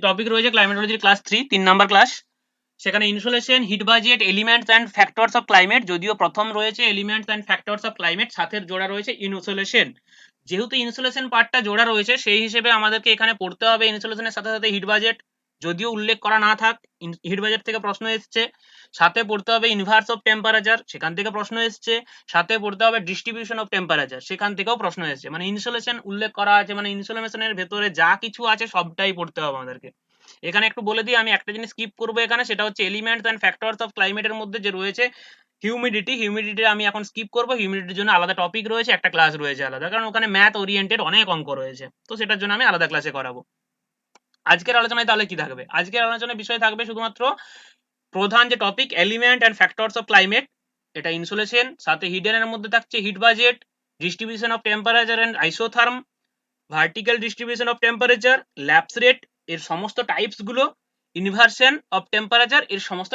Topic রয়েছে ক্লাইমেটোলজির class 3 3 number class. সেখানে insulation, heat budget, elements and factors of climate, যদিও প্রথম রয়েছে elements and factors of climate, সাথে জোড়া রয়েছে ইনসুলেশন। যেহেতু ইনসুলেশন পার্টটা জোড়া রয়েছে সেই হিসেবে আমাদেরকে এখানে পড়তে হবে ইনসুলেশনের সাথে সাথে হিট বাজেট, যদিও উল্লেখ করা না থাক হিট বাজেট থেকে প্রশ্ন এসছে। সাথে পড়তে হবে ইনভার্স অফ টেম্পারেচার, সেখান থেকে প্রশ্ন এসছে। সাথে পড়তে হবে ডিস্ট্রিবিউশন অফ টেম্পারেচার, সেখান থেকেও প্রশ্ন এসছে। মানে ইনসুলেশন উল্লেখ করা আছে, মানে ইনসুলেশনের ভেতরে যা কিছু আছে সবটাই পড়তে হবে আমাদেরকে। এখানে একটু বলে দিই, আমি একটা জিনিস স্কিপ করবো এখানে, সেটা হচ্ছে এলিমেন্টস অ্যান্ড ফ্যাক্টরস অফ ক্লাইমেটের মধ্যে যে রয়েছে হিউমিডিটি আমি এখন স্কিপ করবো। হিউমিডিটির জন্য আলাদা টপিক রয়েছে, একটা ক্লাস রয়েছে আলাদা, কারণ ওখানে ম্যাথ ওরিয়েন্টেড অনেক অঙ্ক রয়েছে, তো সেটার জন্য আমি আলাদা ক্লাসে করাবো। আজকের আলোচনায় তাহলে কি থাকবে? আজকের আলোচনার বিষয় থাকবে শুধুমাত্র প্রধান যে topic element and factors of climate, এটা ইনসুলেশন, সাথে হিডেনের মধ্যে থাকছে heat budget, distribution of temperature and isotherm, vertical distribution of temperature, lapse rate এর সমস্ত টাইপস গুলো, ইনভার্সন অফ টেম্পারেচার এর সমস্ত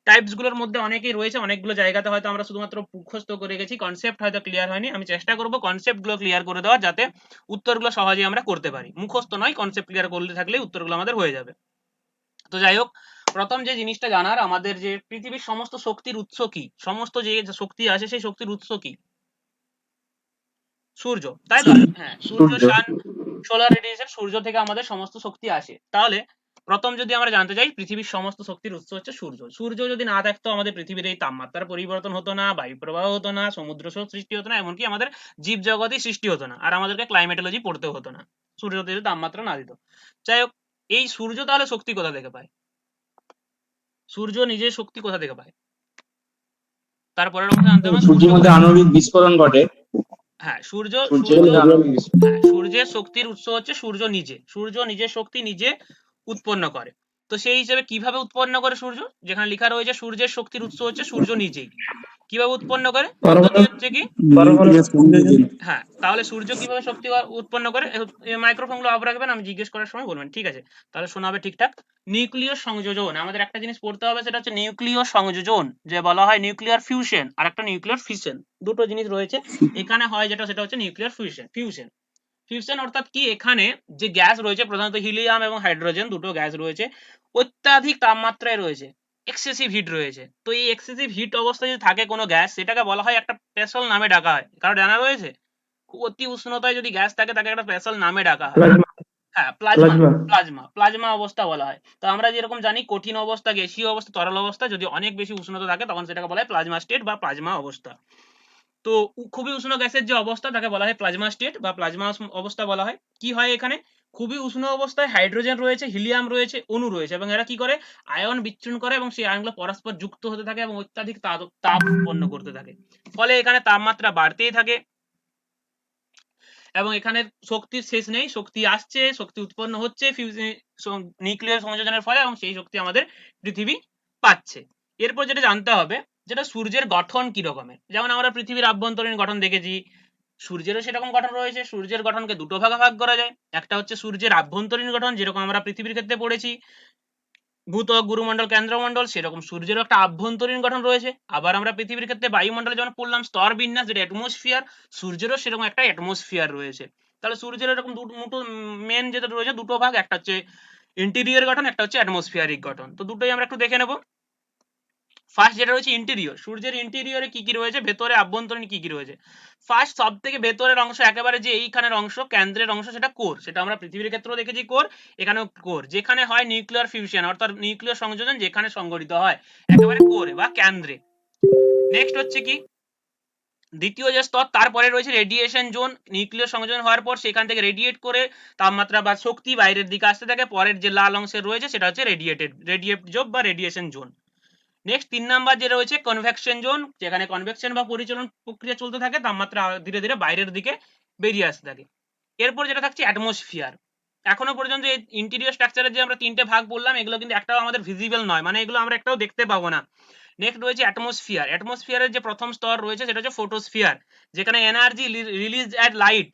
টাইপস গুলোর মধ্যে অনেকেই রয়েছে, অনেকগুলো জায়গাতে হয়তো আমরা শুধুমাত্র মুখস্থ করে গেছি, কনসেপ্ট হয়তো ক্লিয়ার হয়নি। আমি চেষ্টা করব কনসেপ্ট গুলো ক্লিয়ার করে দেওয়ার, যাতে উত্তরগুলো সহজেই আমরা করতে পারি। মুখস্থ নয়, কনসেপ্ট ক্লিয়ার করলে থাকলে উত্তরগুলো আমাদের হয়ে যাবে। তো যাই হোক, প্রথম যে জিনিসটা জানার আমাদের, যে পৃথিবীর সমস্ত শক্তির উৎস কি, সমস্ত যে শক্তি আছে সেই শক্তির উৎস কি? সূর্য, তাই তো? হ্যাঁ, সূর্য, সান, সোলার রেডিয়েশন, সূর্য থেকে আমাদের সমস্ত শক্তি আসে। তাহলে প্রথম যদি আমরা জানতে চাই, পৃথিবীর সমস্ত শক্তির উৎস হচ্ছে সূর্য। সূর্য যদি না থাকতো আমাদের পৃথিবীর এই তাপমাত্রার পরিবর্তন হতো না, বায়ু প্রবাহ হতো না, সমুদ্র স্রোত সৃষ্টি হতো না, এমনকি আমাদের জীব জগতই সৃষ্টি হতো না, আর আমাদেরকে ক্লাইমেটোলজি পড়তেও হতো না সূর্য যদি তাপমাত্রা না দিত। যাই হোক, এই সূর্য তাহলে শক্তি কোথা থেকে পায়? সূর্য নিজের শক্তি কোথা থেকে পায়? তারপরের অংশে জানতে হবে সূর্যের মধ্যে আণবিক বিস্ফোরণ ঘটে। হ্যাঁ, সূর্যের শক্তির উৎস হচ্ছে সূর্য নিজে। সূর্য নিজের শক্তি নিজে উৎপন্ন করে। তো সেই হিসেবে কিভাবে উৎপন্ন করে সূর্য? যেখানে লেখা রয়েছে সূর্যের শক্তির উৎস হচ্ছে সূর্য নিজেই। কিভাবে উৎপন্ন করে? পদ্ধতি হচ্ছে কি? হ্যাঁ, তাহলে সূর্য কিভাবে শক্তি উৎপন্ন করে? মাইক্রোফোনগুলো অফ রাখবেন, আমি জিজ্ঞেস করার সময় বলবেন, ঠিক আছে? তাহলে শোনা হবে ঠিকঠাক। নিউক্লিয় সংযোজন, আমাদের একটা জিনিস পড়তে হবে, সেটা হচ্ছে নিউক্লিয় সংযোজন, যে বলা হয় নিউক্লিয়ার ফিউশন আর একটা নিউক্লিয়ার ফিশন, দুটো জিনিস রয়েছে এখানে হয়, যেটা সেটা হচ্ছে নিউক্লিয়ার ফিউশন। ফিউশন অর্থাৎ কি? এখানে যে গ্যাস রয়েছে, প্রধানত হিলিয়াম এবং হাইড্রোজেন, দুটো গ্যাস রয়েছে, অত্যাধিক তাপমাত্রায় রয়েছে, এক্সেসিভ হিট রয়েছে। তো এই এক্সেসিভ হিট অবস্থায় যদি থাকে কোনো গ্যাস, সেটাকে বলা হয় একটা স্পেশাল নামে ডাকা হয়। কারণ জানা রয়েছে, অতি উষ্ণতায় যদি গ্যাস থাকে তাকে একটা স্পেশাল নামে ডাকা হয়। হ্যাঁ, প্লাজমা অবস্থা বলা হয়। তো আমরা যেরকম জানি কঠিন অবস্থা, গ্যাসীয় অবস্থা, তরল অবস্থা, যদি অনেক বেশি উষ্ণতা থাকে তখন সেটাকে বলা হয় প্লাজমা স্টেট বা প্লাজমা অবস্থা। তো খুবই উষ্ণ গ্যাসের যে অবস্থা তাকে বলা হয় প্লাজমা স্টেট বা প্লাজমা অবস্থা বলা হয়। কি হয় এখানে? খুবই উষ্ণ অবস্থায় হাইড্রোজেন রয়েছে, হিলিয়াম রয়েছে, অণু রয়েছে, এবং এরা কি করে? আয়ন বিচ্ছুরণ করে, এবং সেই আয়নগুলো পরস্পর যুক্ত হতে থাকে এবং অত্যাধিক তাপ উৎপন্ন করতে থাকে। ফলে এখানে তাপমাত্রা বাড়তেই থাকে, এবং এখানে শক্তির শেষ নেই, শক্তি আসছে, শক্তি উৎপন্ন হচ্ছে নিউক্লিয়ার সংযোজনের ফলে, এবং সেই শক্তি আমাদের পৃথিবী পাচ্ছে। এরপর যেটা জানতে হবে, যেটা সূর্যের গঠন কি রকমের। যেমন আমরা পৃথিবীর আভ্যন্তরীণ গঠন দেখেছি, সূর্যেরও সেরকম গঠন রয়েছে। সূর্যের গঠনকে দুটো ভাগে ভাগ করা যায়। একটা হচ্ছে সূর্যের আভ্যন্তরীণ গঠন, যেরকম আমরা পৃথিবীর ক্ষেত্রে পড়েছি, ভূত্বক, গুরুমণ্ডল, কেন্দ্রমণ্ডল, সেরকম সূর্যেরও একটা আভ্যন্তরীণ গঠন রয়েছে। আবার আমরা পৃথিবীর ক্ষেত্রে বায়ুমণ্ডলে যেমন পড়লাম স্তর বিন্যাস, যেটা অ্যাটমসফিয়ার, সূর্যেরও সেরকম একটা অ্যাটমসফিয়ার রয়েছে। তাহলে সূর্যের এরকম দুটো মেন যেটা রয়েছে, দুটো ভাগ, একটা হচ্ছে ইন্টেরিয়র গঠন, একটা হচ্ছে অ্যাটমসফিয়ারিক গঠন। তো দুটোই আমরা একটু দেখে নেব। ফার্স্ট যেটা রয়েছে ইন্টেরিয়র, সূর্যের ইন্টেরিয়রে কি কি রয়েছে, ভেতরে আভ্যন্তরীণ কি কি রয়েছে। ফার্স্ট সব থেকে ভেতরের অংশ, একেবারে যে এইখানের অংশ, কেন্দ্রের অংশ, সেটা কোর। সেটা আমরা পৃথিবীর ক্ষেত্রেও দেখেছি কোর, এখানেও কোর, যেখানে হয় নিউক্লিয়ার ফিউশন অর্থাৎ নিউক্লিয়ার সংযোজন যেখানে সংঘটিত হয়, একেবারে কোরে বা কেন্দ্রে। নেক্সট হচ্ছে কি, দ্বিতীয় যে স্তর, তারপরে রয়েছে রেডিয়েশন জোন। নিউক্লিয়ার সংযোজন হওয়ার পর সেখান থেকে রেডিয়েট করে তাপমাত্রা বা শক্তি বাইরের দিকে আসতে থাকে। পরের যে লাল অংশের রয়েছে সেটা হচ্ছে রেডিয়েট জোন বা রেডিয়েশন জোন। নেক্সট 3 নাম্বার যে রয়েছে কনভেকশন জোন, যেখানে কনভেকশন বা পরিচলন প্রক্রিয়া চলতে থাকে, তাপমাত্রা ধীরে ধীরে বাইরের দিকে বেরিয়ে আসতে থাকে। এরপর যেটা থাকছে অ্যাটমসফিয়ার। এখনো পর্যন্ত এই ইন্টেরিয়র স্ট্রাকচারের যে আমরা তিনটে ভাগ বললাম, এগুলো কিন্তু একটাও আমাদের ভিজিবল নয়, মানে এগুলো আমরা একটাও দেখতে পাবো না। নেক্সট রয়েছে অ্যাটমসফিয়ার। অ্যাটমসফিয়ারের যে প্রথম স্তর রয়েছে সেটা হচ্ছে ফটোস্ফিয়ার, যেখানে এনার্জি রিলিজ অ্যাট লাইট,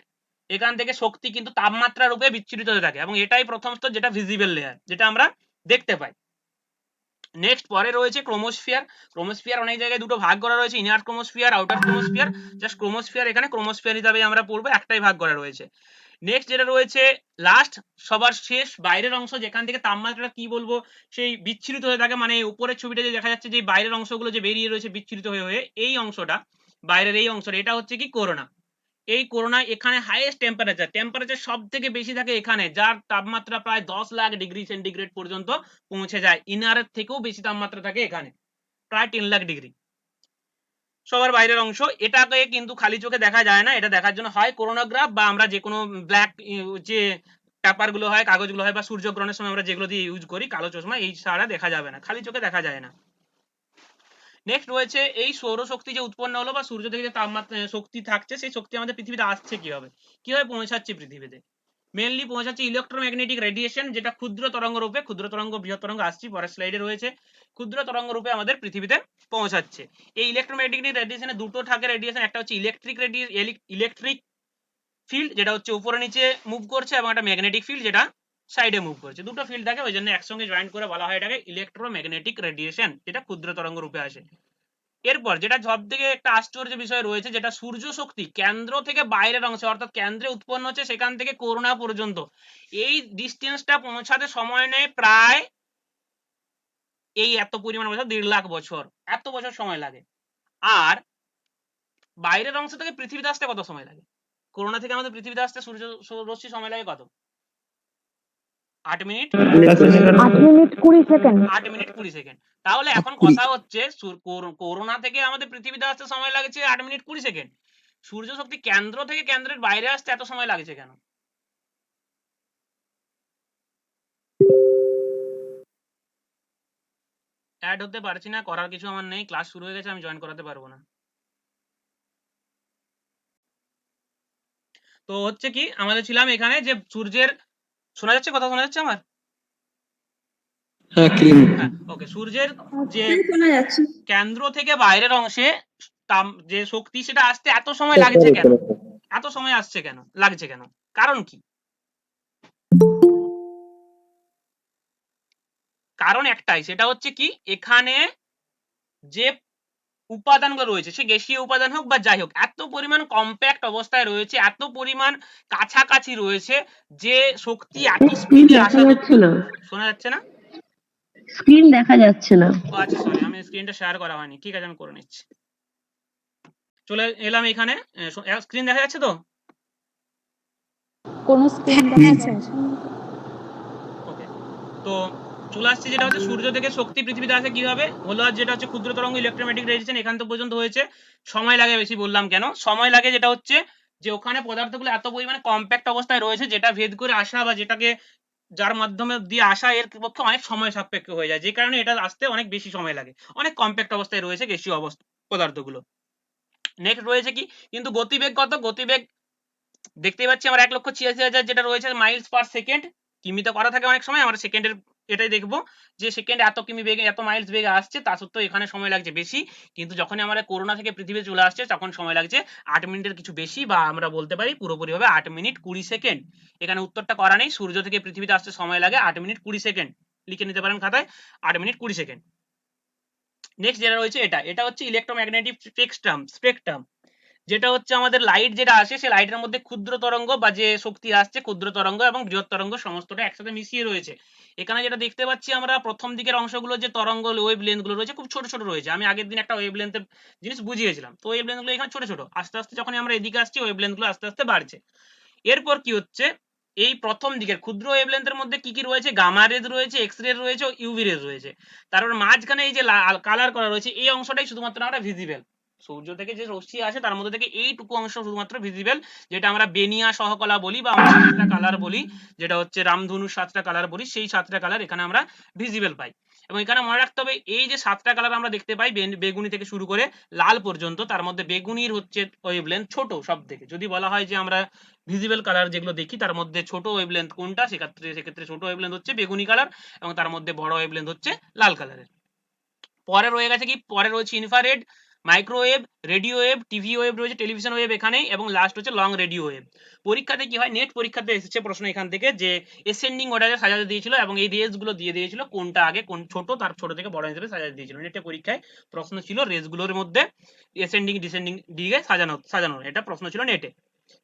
এখান থেকে শক্তি কিন্তু তাপমাত্রা রূপে বিচ্ছুরিত হতে থাকে, এবং এটাই প্রথম স্তর, যেটা ভিজিবল লেয়ার, যেটা আমরা দেখতে পাই। নেক্সট পরে রয়েছে ক্রোমোস্ফিয়ার। ক্রোমোস্ফিয়ার অনেক জায়গায় দুটো ভাগ করা রয়েছে, inner chromosphere, outer chromosphere. Just chromosphere এখানে ক্রোমোস্ফিয়ার হিসাবে আমরা পড়বো, একটাই ভাগ করা রয়েছে। নেক্সট যেটা রয়েছে লাস্ট সবার শেষ বাইরের অংশ, যেখান থেকে তাপমাত্রা কি বলবো সেই বিচ্ছুরিত হয়ে থাকে, মানে উপরের ছবিটা যে দেখা যাচ্ছে যে বাইরের অংশগুলো যে বেরিয়ে রয়েছে বিচ্ছুরিত হয়ে হয়ে, এই অংশটা বাইরের এই অংশটা এটা হচ্ছে কি করোনা। এই করোনা এখানে হাইয়েস্ট টেম্পারেচার সব থেকে বেশি থাকে এখানে, যার তাপমাত্রা প্রায় 10 লাখ ডিগ্রি সেন্টিগ্রেড পর্যন্ত পৌঁছে যায়। ইনারের থেকেও বেশি তাপমাত্রা থাকে এখানে, প্রায় 10 লাখ ডিগ্রি সবার বাইরের অংশ। এটাকে কিন্তু খালি চোখে দেখা যায় না, এটা দেখার জন্য হয় করোনাগ্রাফ বা আমরা যে কোনো ব্ল্যাক যে পেপার গুলো হয়, কাগজগুলো হয়, বা সূর্যগ্রহণের সময় আমরা যেগুলো দিয়ে ইউজ করি কালো চশমা, এই ছাড়া দেখা যাবে না, খালি চোখে দেখা যায় না। নেক্সট রয়েছে এই সৌরশক্তি যে উৎপন্ন হলো বা সূর্য থেকে যে তাপমাত্রা শক্তি থাকছে, সেই শক্তি আমাদের পৃথিবীতে আসছে কিভাবে, কিভাবে পৌঁছাচ্ছে পৃথিবীতে। মেনলি পৌঁছাচ্ছে ইলেকট্রোম্যাগনেটিক রেডিয়েশন, যেটা ক্ষুদ্র তরঙ্গ রূপে, ক্ষুদ্র তরঙ্গ বৃহৎ তরঙ্গ আসছি পরের স্লাইডে রয়েছে, ক্ষুদ্র তরঙ্গ রূপে আমাদের পৃথিবীতে পৌঁছাচ্ছে। এই ইলেকট্রোম্যাগনেটিক রেডিয়েশনে দুটো থাকে রেডিয়েশন, একটা হচ্ছে ইলেকট্রিক ফিল্ড যেটা হচ্ছে উপরে নিচে মুভ করছে, এবং একটা ম্যাগনেটিক ফিল্ড যেটা সাইডে মুভ করছে। দুটো ফিল্ড থাকে, ওই জন্য একসঙ্গে জয়েন করে বলা হয় এটাকে ইলেকট্রোম্যাগনেটিক রেডিয়েশন, যেটা ক্ষুদ্র তরঙ্গ রূপে আসে। এরপর যেটা সব থেকে একটা আশ্চর্য বিষয় রয়েছে, যেটা সূর্য শক্তি কেন্দ্র থেকে বাইরের অংশে অর্থাৎ কেন্দ্রে উৎপন্ন হচ্ছে, সেখান থেকে করোনা পর্যন্ত এই ডিস্টেন্সটা পৌঁছাতে সময় নেয় প্রায় এই এত পরিমাণ বছর, 1.5 লাখ বছর, এত বছর সময় লাগে। আর বাইরের অংশ থেকে পৃথিবীতে আসতে কত সময় লাগে, করোনা থেকে আমাদের পৃথিবীতে আসতে সূর্য রশ্মি সময় লাগে কত, 8 minute 8 minute 20 second. 8 minute 20 second. তাহলে এখন কথা হচ্ছে করোনা থেকে আমাদের পৃথিবীতে আসতে সময় লাগছে 8 মিনিট 20 সেকেন্ড, সূর্য শক্তি কেন্দ্র থেকে কেন্দ্রের বাইরে আসতে এত সময় লাগছে কেন? অ্যাড হতে পারছি না, করার কিছু আমার নেই, ক্লাস শুরু হয়ে গেছে, আমি জয়েন করাতে পারবো না। তো হচ্ছে কি আমাদের ছিলাম এখানে যে সূর্যের, শোনা যাচ্ছে কথা, শোনা যাচ্ছে আমার? হ্যাঁ ওকে। সূর্যের যে শোনা যাচ্ছে। কেন্দ্র থেকে বাইরের অংশে যে শক্তি সেটা আসতে এত সময় লাগছে কেন, এত সময় আসছে কেন, লাগছে কেন, কারণ কি? কারণ একটাই, সেটা হচ্ছে কি এখানে যে উপাদানগুলো রয়েছে, সে গ্যাসীয় উপাদান হোক বা যাই হোক, এত পরিমাণ কম্প্যাক্ট অবস্থায় রয়েছে, এত পরিমাণ কাছাকাছি রয়েছে যে শক্তি এত স্পিডে আসা যাচ্ছে না, শোনা যাচ্ছে না? স্ক্রিন দেখা যাচ্ছে না। ও আচ্ছা, সরি, আমি স্ক্রিনটা শেয়ার করা হয়নি, ঠিক আছে আমি করে নিচ্ছি। চলে এলাম এখানে, স্ক্রিন দেখা যাচ্ছে তো? কোন স্ক্রিন দেখা যাচ্ছে? ওকে। তো চলে আসছে, যেটা হচ্ছে সূর্য থেকে শক্তি পৃথিবীতে আসে কিভাবে হলো, আর যেটা হচ্ছে ক্ষুদ্র তরঙ্গ ইলেকট্রোম্যাগনেটিক রেডিয়েশন এখান তো পর্যন্ত হয়েছে। সময় লাগে বেশি, বললাম কেন সময় লাগে, যেটা হচ্ছে যে ওখানে পদার্থগুলো এত পরিমাণে কম্প্যাক্ট অবস্থায় রয়েছে, যেটা ভেদ করে আসা বা যেটাকে যার মাধ্যমে দিয়ে আসা এর পক্ষে অনেক সময় সাপেক্ষ হয়ে যায়, যে কারণে এটা আসতে অনেক বেশি সময় লাগে, অনেক কম্প্যাক্ট অবস্থায় রয়েছে গ্যাসীয় অবস্থা পদার্থগুলো। নেক্সট রয়েছে কি, কিন্তু গতিবেগ কত, গতিবেগ দেখতেই পাচ্ছি আমরা 1,86,000 যেটা রয়েছে মাইলস পার সেকেন্ড, কিমিতে করা থাকে অনেক সময়, আমরা সেকেন্ডের এটাই দেখবো যে সেকেন্ডে এত কিমি বেগে এত মাইলস বেগে আসছে, তা সত্ত্বেও এখানে সময় লাগছে বেশি। কিন্তু যখন আমরা করোনা থেকে পৃথিবী চলে আসছে তখন সময় লাগছে 8 মিনিটের কিছু বেশি, বা আমরা বলতে পারি পুরোপুরি ভাবে 8 মিনিট 20 সেকেন্ড। এখানে উত্তরটা করা নেই, সূর্য থেকে পৃথিবীতে আসতে সময় লাগে 8 মিনিট 20 সেকেন্ড, লিখে নিতে পারেন খাতায় 8 মিনিট 20 সেকেন্ড। নেক্সট যেটা রয়েছে এটা হচ্ছে ইলেকট্রোম্যাগনেটিক স্পেকট্রাম, যেটা হচ্ছে আমাদের লাইট যেটা আসে, সেই লাইটের মধ্যে ক্ষুদ্র তরঙ্গ বা যে শক্তি আসছে, ক্ষুদ্র তরঙ্গ এবং বৃহৎ তরঙ্গ সমস্তটা একসাথে মিশিয়ে রয়েছে। এখানে যেটা দেখতে পাচ্ছি আমরা প্রথম দিকের অংশগুলো যে তরঙ্গ ওয়েভ লেন্থ গুলো রয়েছে খুব ছোট ছোট রয়েছে, আমি আগের দিন একটা ওয়েভ লেন্থের জিনিস বুঝিয়েছিলাম, তো ওয়েভ লেন্থ গুলো এখানে ছোট ছোট, আস্তে আস্তে যখন আমরা এদিকে আসছি ওয়েভ লেন্থ গুলো আস্তে আস্তে বাড়ছে। এরপর কি হচ্ছে, এই প্রথম দিকের ক্ষুদ্র ওয়েভ লেন্থের মধ্যে কি কি রয়েছে, গামা রেজ রয়েছে, এক্স রে রয়েছে, ইউভি রেজ রয়েছে। তারপর মাঝখানে এই যে কালার করা রয়েছে, এই অংশটাই শুধুমাত্র আমরা ভিজিবল, সূর্য থেকে যে রশ্মি আসে তার মধ্যে থেকে এইটুকু অংশ শুধুমাত্র ভিজিবল, যেটা আমরা বেনিয়া সহকলা বলি বা আমরা 7টা কালার বলি, যেটা হচ্ছে রামধনুর 7টা কালার বলি, সেই 7টা কালার এখানে আমরা ভিজিবল পাই। এবং এখানে মনে রাখতে হবে এই যে 7টা কালার আমরা দেখতে পাই বেগুনি থেকে শুরু করে লাল পর্যন্ত, তার মধ্যে বেগুনির হচ্ছে ওয়েভলেন্থ ছোট সব থেকে, যদি বলা হয় যে আমরা ভিজিবল কালার যেগুলো দেখি তার মধ্যে ছোট ওয়েভলেন্থ কোনটা, সেক্ষেত্রে ছোট ওয়েভলেন্থ হচ্ছে বেগুনি কালার, এবং তার মধ্যে বড় ওয়েভলেন্থ হচ্ছে লাল কালারের। পরে রয়ে গেছে কি, পরে রয়েছে infrared, microwave, radio wave, TV wave রয়েছে, টেলিভিশন ওয়েভ এখানেই, এবং লাস্ট হচ্ছে লং রেডিও ওয়েভ। পরীক্ষাতে কি হয়, নেট পরীক্ষাতে এসেছে প্রশ্ন এখান থেকে যে এসেন্ডিং অর্ডারে সাজাতে দিয়েছিল, এবং এই রেস গুলো দিয়ে দিয়েছিল কোনটা আগে কোন ছোট, তার ছোট থেকে বড় হিসেবে সাজাতে দিয়েছিল। নেটে পরীক্ষায় প্রশ্ন ছিল রেস গুলোর মধ্যে এসেন্ডিং ডিসেন্ডিং দিকে সাজানো, এটা প্রশ্ন ছিল নেটে।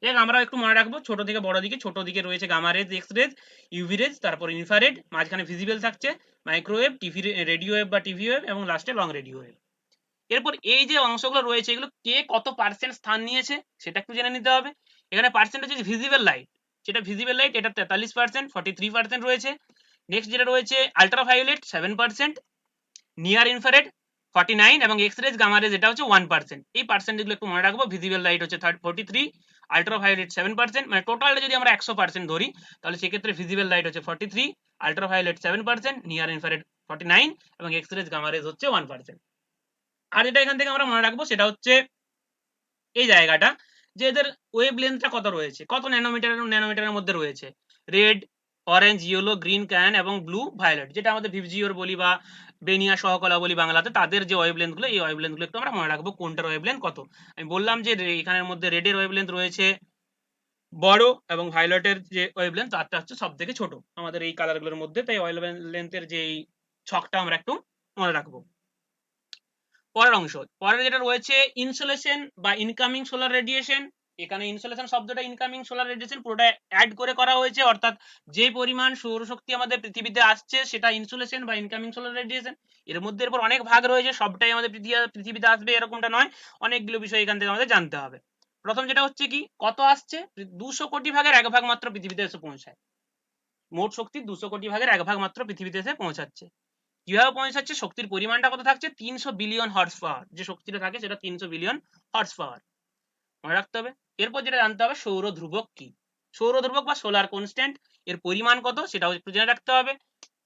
দেখ আমরা একটু মনে রাখবো ছোট থেকে বড় দিকে, ছোট দিকে রয়েছে gamma rays, X rays, UV rays, তারপর ইনফ্রারেড, মাঝখানে ভিজিবল থাকছে মাইক্রোওয়েভ, টিভি রেডিও ওয়েভ বা টিভি ওয়েভ, এবং লাস্টে লং রেডিও ওয়েভ। এরপর এই যে অংশগুলো রয়েছে এগুলো কে কত পার্সেন্ট স্থান নিয়েছে সেটা একটু জেনে নিতে হবে। এখানে পার্সেন্টেজ ভিজিবল লাইট, যেটা ভিজিবল লাইট এটা 43%, 43% রয়েছে। নেক্সট যেটা রয়েছে আল্ট্রাভায়োলেট 7%, নিয়ার ইনফ্রারেড 49, এবং এক্স রেজ গামা রেজ এটা হচ্ছে 1%। এই পার্সেন্টেজগুলো একটু মনে রাখবো। ভিজিবল লাইট হচ্ছে 43, আল্ট্রাভায়োলেট 7%, মানে টোটালটা যদি আমরা 100% ধরি তাহলে সেক্ষেত্রে ভিজিবল লাইট হচ্ছে 43, আল্ট্রাভায়োলেট 7%, নিয়ার ইনফ্রারেড 49, এবং এক্স রেজ গামা রেজ হচ্ছে 1%। আর যেটা এখান থেকে আমরা মনে রাখবো সেটা হচ্ছে এই জায়গাটা, যে এদের ওয়েভ লেন্থটা কত রয়েছে, কত ন্যানোমিটারের মধ্যে রয়েছে। Red, orange, yellow, green, can এবং ব্লু, ভায়োলেট, যেটা আমাদের ভিভজিওর বলি বা বেনিয়া সহকলা বলি বাংলাতে, তাদের যে ওয়েভ লেন্থ গুলো, এই ওয়েভ লেন্থ গুলো একটু আমরা মনে রাখবো কোনটার ওয়েভ লেন্থ কত। আমি বললাম যে এখানের মধ্যে রেডের ওয়েভ লেন্থ রয়েছে বড়, এবং ভায়োলেটের যে ওয়েভ লেন্থ তারটা হচ্ছে সব থেকে ছোট আমাদের এই কালার গুলোর মধ্যে। তাই ওয়েভ লেন্থের যে ছকটা আমরা একটু মনে রাখবো। পরের অংশ, পরের যেটা রয়েছে ইনসোলেশন বা ইনকামিং সোলার রেডিয়েশন। এখানে ইনসোলেশন শব্দটা ইনকামিং সোলার রেডিয়েশন পুরোটা অ্যাড করে করা হয়েছে, অর্থাৎ যে পরিমাণ সৌরশক্তি আমাদের পৃথিবীতে আসছে সেটা ইনসোলেশন বা ইনকামিং সোলার রেডিয়েশন। এর মধ্যে এরপর অনেক ভাগ রয়েছে, সবটাই আমাদের পৃথিবীতে আসবে এরকমটা নয়, অনেকগুলো বিষয় এখান থেকে আমাদের জানতে হবে। প্রথম যেটা হচ্ছে কি, কত আসছে, 200 কোটি ভাগের 1 ভাগ মাত্র পৃথিবীতে এসে পৌঁছায়। মোট শক্তি 200 কোটি ভাগের 1 ভাগ মাত্র পৃথিবীতে এসে পৌঁছাচ্ছে। কিভাবে পৌঁছাচ্ছে, শক্তির পরিমাণটা কত থাকছে, 300 বিলিয়ন হর্স পাওয়ার, যে শক্তিটা থাকে সেটা 300 বিলিয়ন হর্স পাওয়ার, মনে রাখতে হবে। এরপর যেটা জানতে হবে সৌর ধ্রুবক কি, সৌর ধ্রুবক বা সোলার কনস্ট্যান্ট, এর পরিমাণ কত সেটাও একটু জেনে রাখতে হবে।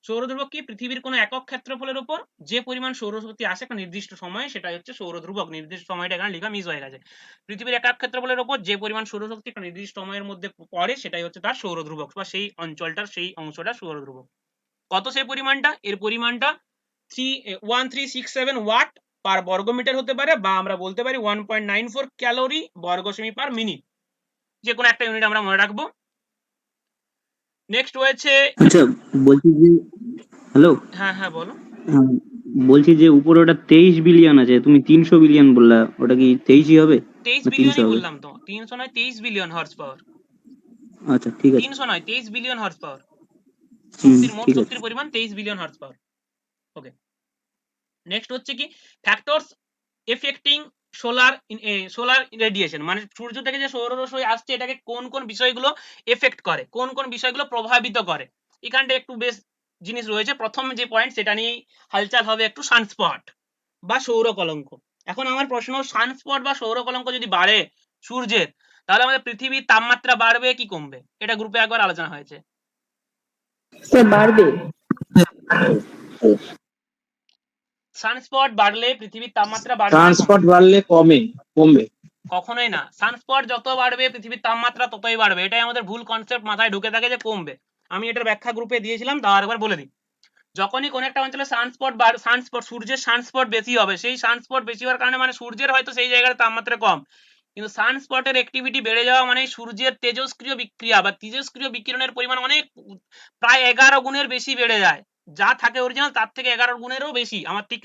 সৌর ধ্রুবক কি, পৃথিবীর কোনো একক ক্ষেত্রফলের উপর যে পরিমাণ সৌরশক্তি আসে একটা নির্দিষ্ট সময়ে সেটাই হচ্ছে সৌর ধ্রুবক। নির্দিষ্ট সময়টা এখানে লেখা মিস হয়ে গেছে। পৃথিবীর একক ক্ষেত্রফলের উপর যে পরিমাণ সৌরশক্তি একটা নির্দিষ্ট সময়ের মধ্যে পড়ে সেটাই হচ্ছে তার সৌর ধ্রুবক, বা সেই অঞ্চলটার সেই অংশটা সৌর ধ্রুবক। কত সেই পরিমাণটা, এর পরিমাণটা 1367 ওয়াট পার বর্গমিটার হতে পারে, বা আমরা বলতে পারি 1.94 ক্যালোরি বর্গ সেমি পার মিনিট, যে কোনো একটা ইউনিট আমরা মনে রাখবো। নেক্সট রয়েছে, আচ্ছা বলছি যে, হ্যালো, হ্যাঁ হ্যাঁ বলো। বলছি যে উপরে ওটা 23 বিলিয়ন আছে, তুমি 300 বিলিয়ন বললা, ওটা কি 23ই হবে 23 না 300 বিলিয়নই হবে? বললাম তো, 300 নয়, 23 বিলিয়ন হর্স পাওয়ার। আচ্ছা ঠিক আছে। 300 নয়, 23 বিলিয়ন হর্স পাওয়ার। শক্তির মোট ঠিক আছে। শক্তির পরিমাণ 23 বিলিয়ন হর্স পাওয়ার। ওকে, নেক্সট হচ্ছে কি, ফ্যাক্টরস এফেক্টিং সোলার রেডিয়েশন, মানে সূর্য থেকে যে সৌররশ্মি আসছে এটাকে কোন কোন বিষয়গুলো এফেক্ট করে, কোন কোন বিষয়গুলো প্রভাবিত করে। এখানটা একটু বেশ জিনিস রয়েছে। প্রথম যে পয়েন্ট সেটা নিয়ে হালচাল হবে একটু, সানস্পট বা সৌর কলঙ্ক। এখন আমার প্রশ্ন, সানস্পট বা সৌর কলঙ্ক যদি বাড়ে সূর্যের, তাহলে আমাদের পৃথিবীর তাপমাত্রা বাড়বে কি কমবে? এটা গ্রুপে একবার আলোচনা হয়েছে। বাড়বে। সানস্পট বাড়লে পৃথিবীর তাপমাত্রা বাড়বে না কমবে? ট্রান্সপোর্ট বাড়লে কমবে। কখনোই না, সানস্পট যত বাড়বে পৃথিবীর তাপমাত্রা ততই বাড়বে, এটাই আমাদের ভুল কনসেপ্ট মাথায় ঢুকে থাকে যে কমবে। আমি এটার ব্যাখ্যা গ্রুপে দিয়েছিলাম, তাও আরেকবার বলে দিই। যখনই কোন একটা অঞ্চলে সানস্পট সূর্যের সানস্পট বেশি হবে, সেই সানস্পট বেশি হওয়ার কারণে মানে সূর্যের হয়তো সেই জায়গার তাপমাত্রা কম, কিন্তু সানস্পটের অ্যাক্টিভিটি বেড়ে যাওয়া মানে সূর্যের তেজস্ক্রিয় বিক্রিয়া বা তেজস্ক্রিয় বিকিরণের পরিমাণ অনেক, প্রায় 11 গুণের বেশি বেড়ে যায়। যা থাকে অরিজিনাল তার থেকে 11 গুণেরও বেশি, আমার ঠিক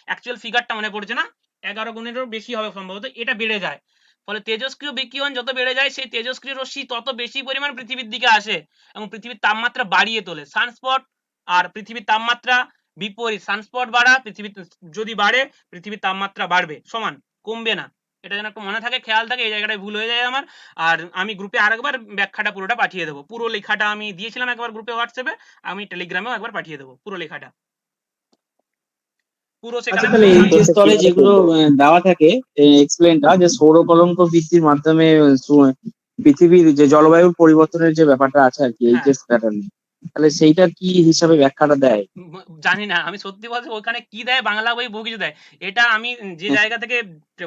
অ্যাকচুয়াল ফিগারটা মনে পড়ছে না, 11 গুণেরও বেশি হবে সম্ভবত, এটা বেড়ে যায়। ফলে তেজস্ক্রিয় বিকিরণ যত বেড়ে যায় সেই তেজস্ক্রিয় রশ্মি তত বেশি পরিমাণ পৃথিবীর দিকে আসে এবং পৃথিবীর তাপমাত্রা বাড়িয়ে তোলে। সানস্পট আর পৃথিবীর তাপমাত্রা বিপরীত, সানস্পট বাড়া পৃথিবীর যদি বাড়ে পৃথিবীর তাপমাত্রা বাড়বে, সমান, কমবে না। এটা যেন একটু মনে থাকে, খেয়াল থাকে, এই জায়গাটায় ভুল হয়ে যায় আমার। আর আমি গ্রুপে আরেকবার ব্যাখ্যাটা পুরোটা পাঠিয়ে দেবো, পুরো লেখাটা আমি দিয়েছিলাম একবার গ্রুপে হোয়াটসঅ্যাপে, আমি টেলিগ্রামেও একবার পাঠিয়ে দেবো পুরো লেখাটা, পুরো আচ্ছা সেখানে তাহলে এই যে স্তরে যেগুলো দেওয়া থাকে এক্সপ্লেনটা, যে সৌর কলঙ্ক বৃদ্ধির মাধ্যমে পৃথিবীর যে জলবায়ুর পরিবর্তনের যে ব্যাপারটা আছে আর কি, হ্যাঁ, এইচএস প্যাটার্ন, তাহলে সেইটার কি হিসাবে ব্যাখ্যাটা দেয়? জানি না, আমি সত্যি বলতে ওখানে কি দেয়, বাংলা বই বহু কিছু দেয়। এটা আমি যে জায়গা থেকে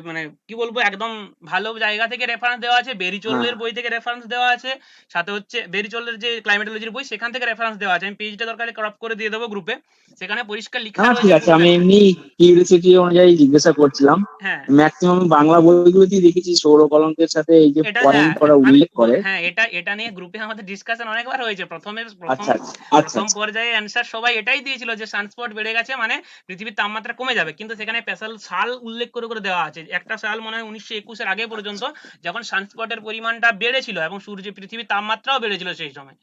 মানে কি বলবো, একদম ভালো জায়গা থেকে রেফারেন্স দেওয়া আছে, বেরিচোলের বই থেকে রেফারেন্স দেওয়া আছে, সাথে হচ্ছে বেরিচোলের যে ক্লাইমেটোলজির বই সেখান থেকে রেফারেন্স দেওয়া আছে। আমি পেজটা দরকার ক্রপ করে দিয়ে দেবো গ্রুপে, সেখানে পরিষ্কার লেখা ঠিক রয়েছে আছে, আমি এমনি কিউরিওসিটি অনুযায়ী জিজ্ঞাসা করছিলাম। হ্যাঁ, ম্যাক্সিমাম বাংলা বইগুলোতেই দেখেছি সৌর কলঙ্কের সাথে এই যে এটা পয়েন্ট করা আমি উল্লেখ করে। হ্যাঁ, এটা নিয়ে গ্রুপে আমাদের ডিসকাশন অনেকবার হয়েছে। আচ্ছা আচ্ছা প্রথম পর্যায়ে অ্যান্সার সবাই এটাই দিয়েছিল যে সানস্পট বেড়ে গেছে মানে পৃথিবীর তাপমাত্রা কমে যাবে, কিন্তু সেখানে স্পেশাল সাল উল্লেখ করে করে দেওয়া আছে, একটা সাল মনে হয় 1921 এর আগে পর্যন্ত, যখন সানস্পটের পরিমাণটা বেড়েছিল এবং পৃথিবীর তাপমাত্রাও বেড়েছিল সেই সময়।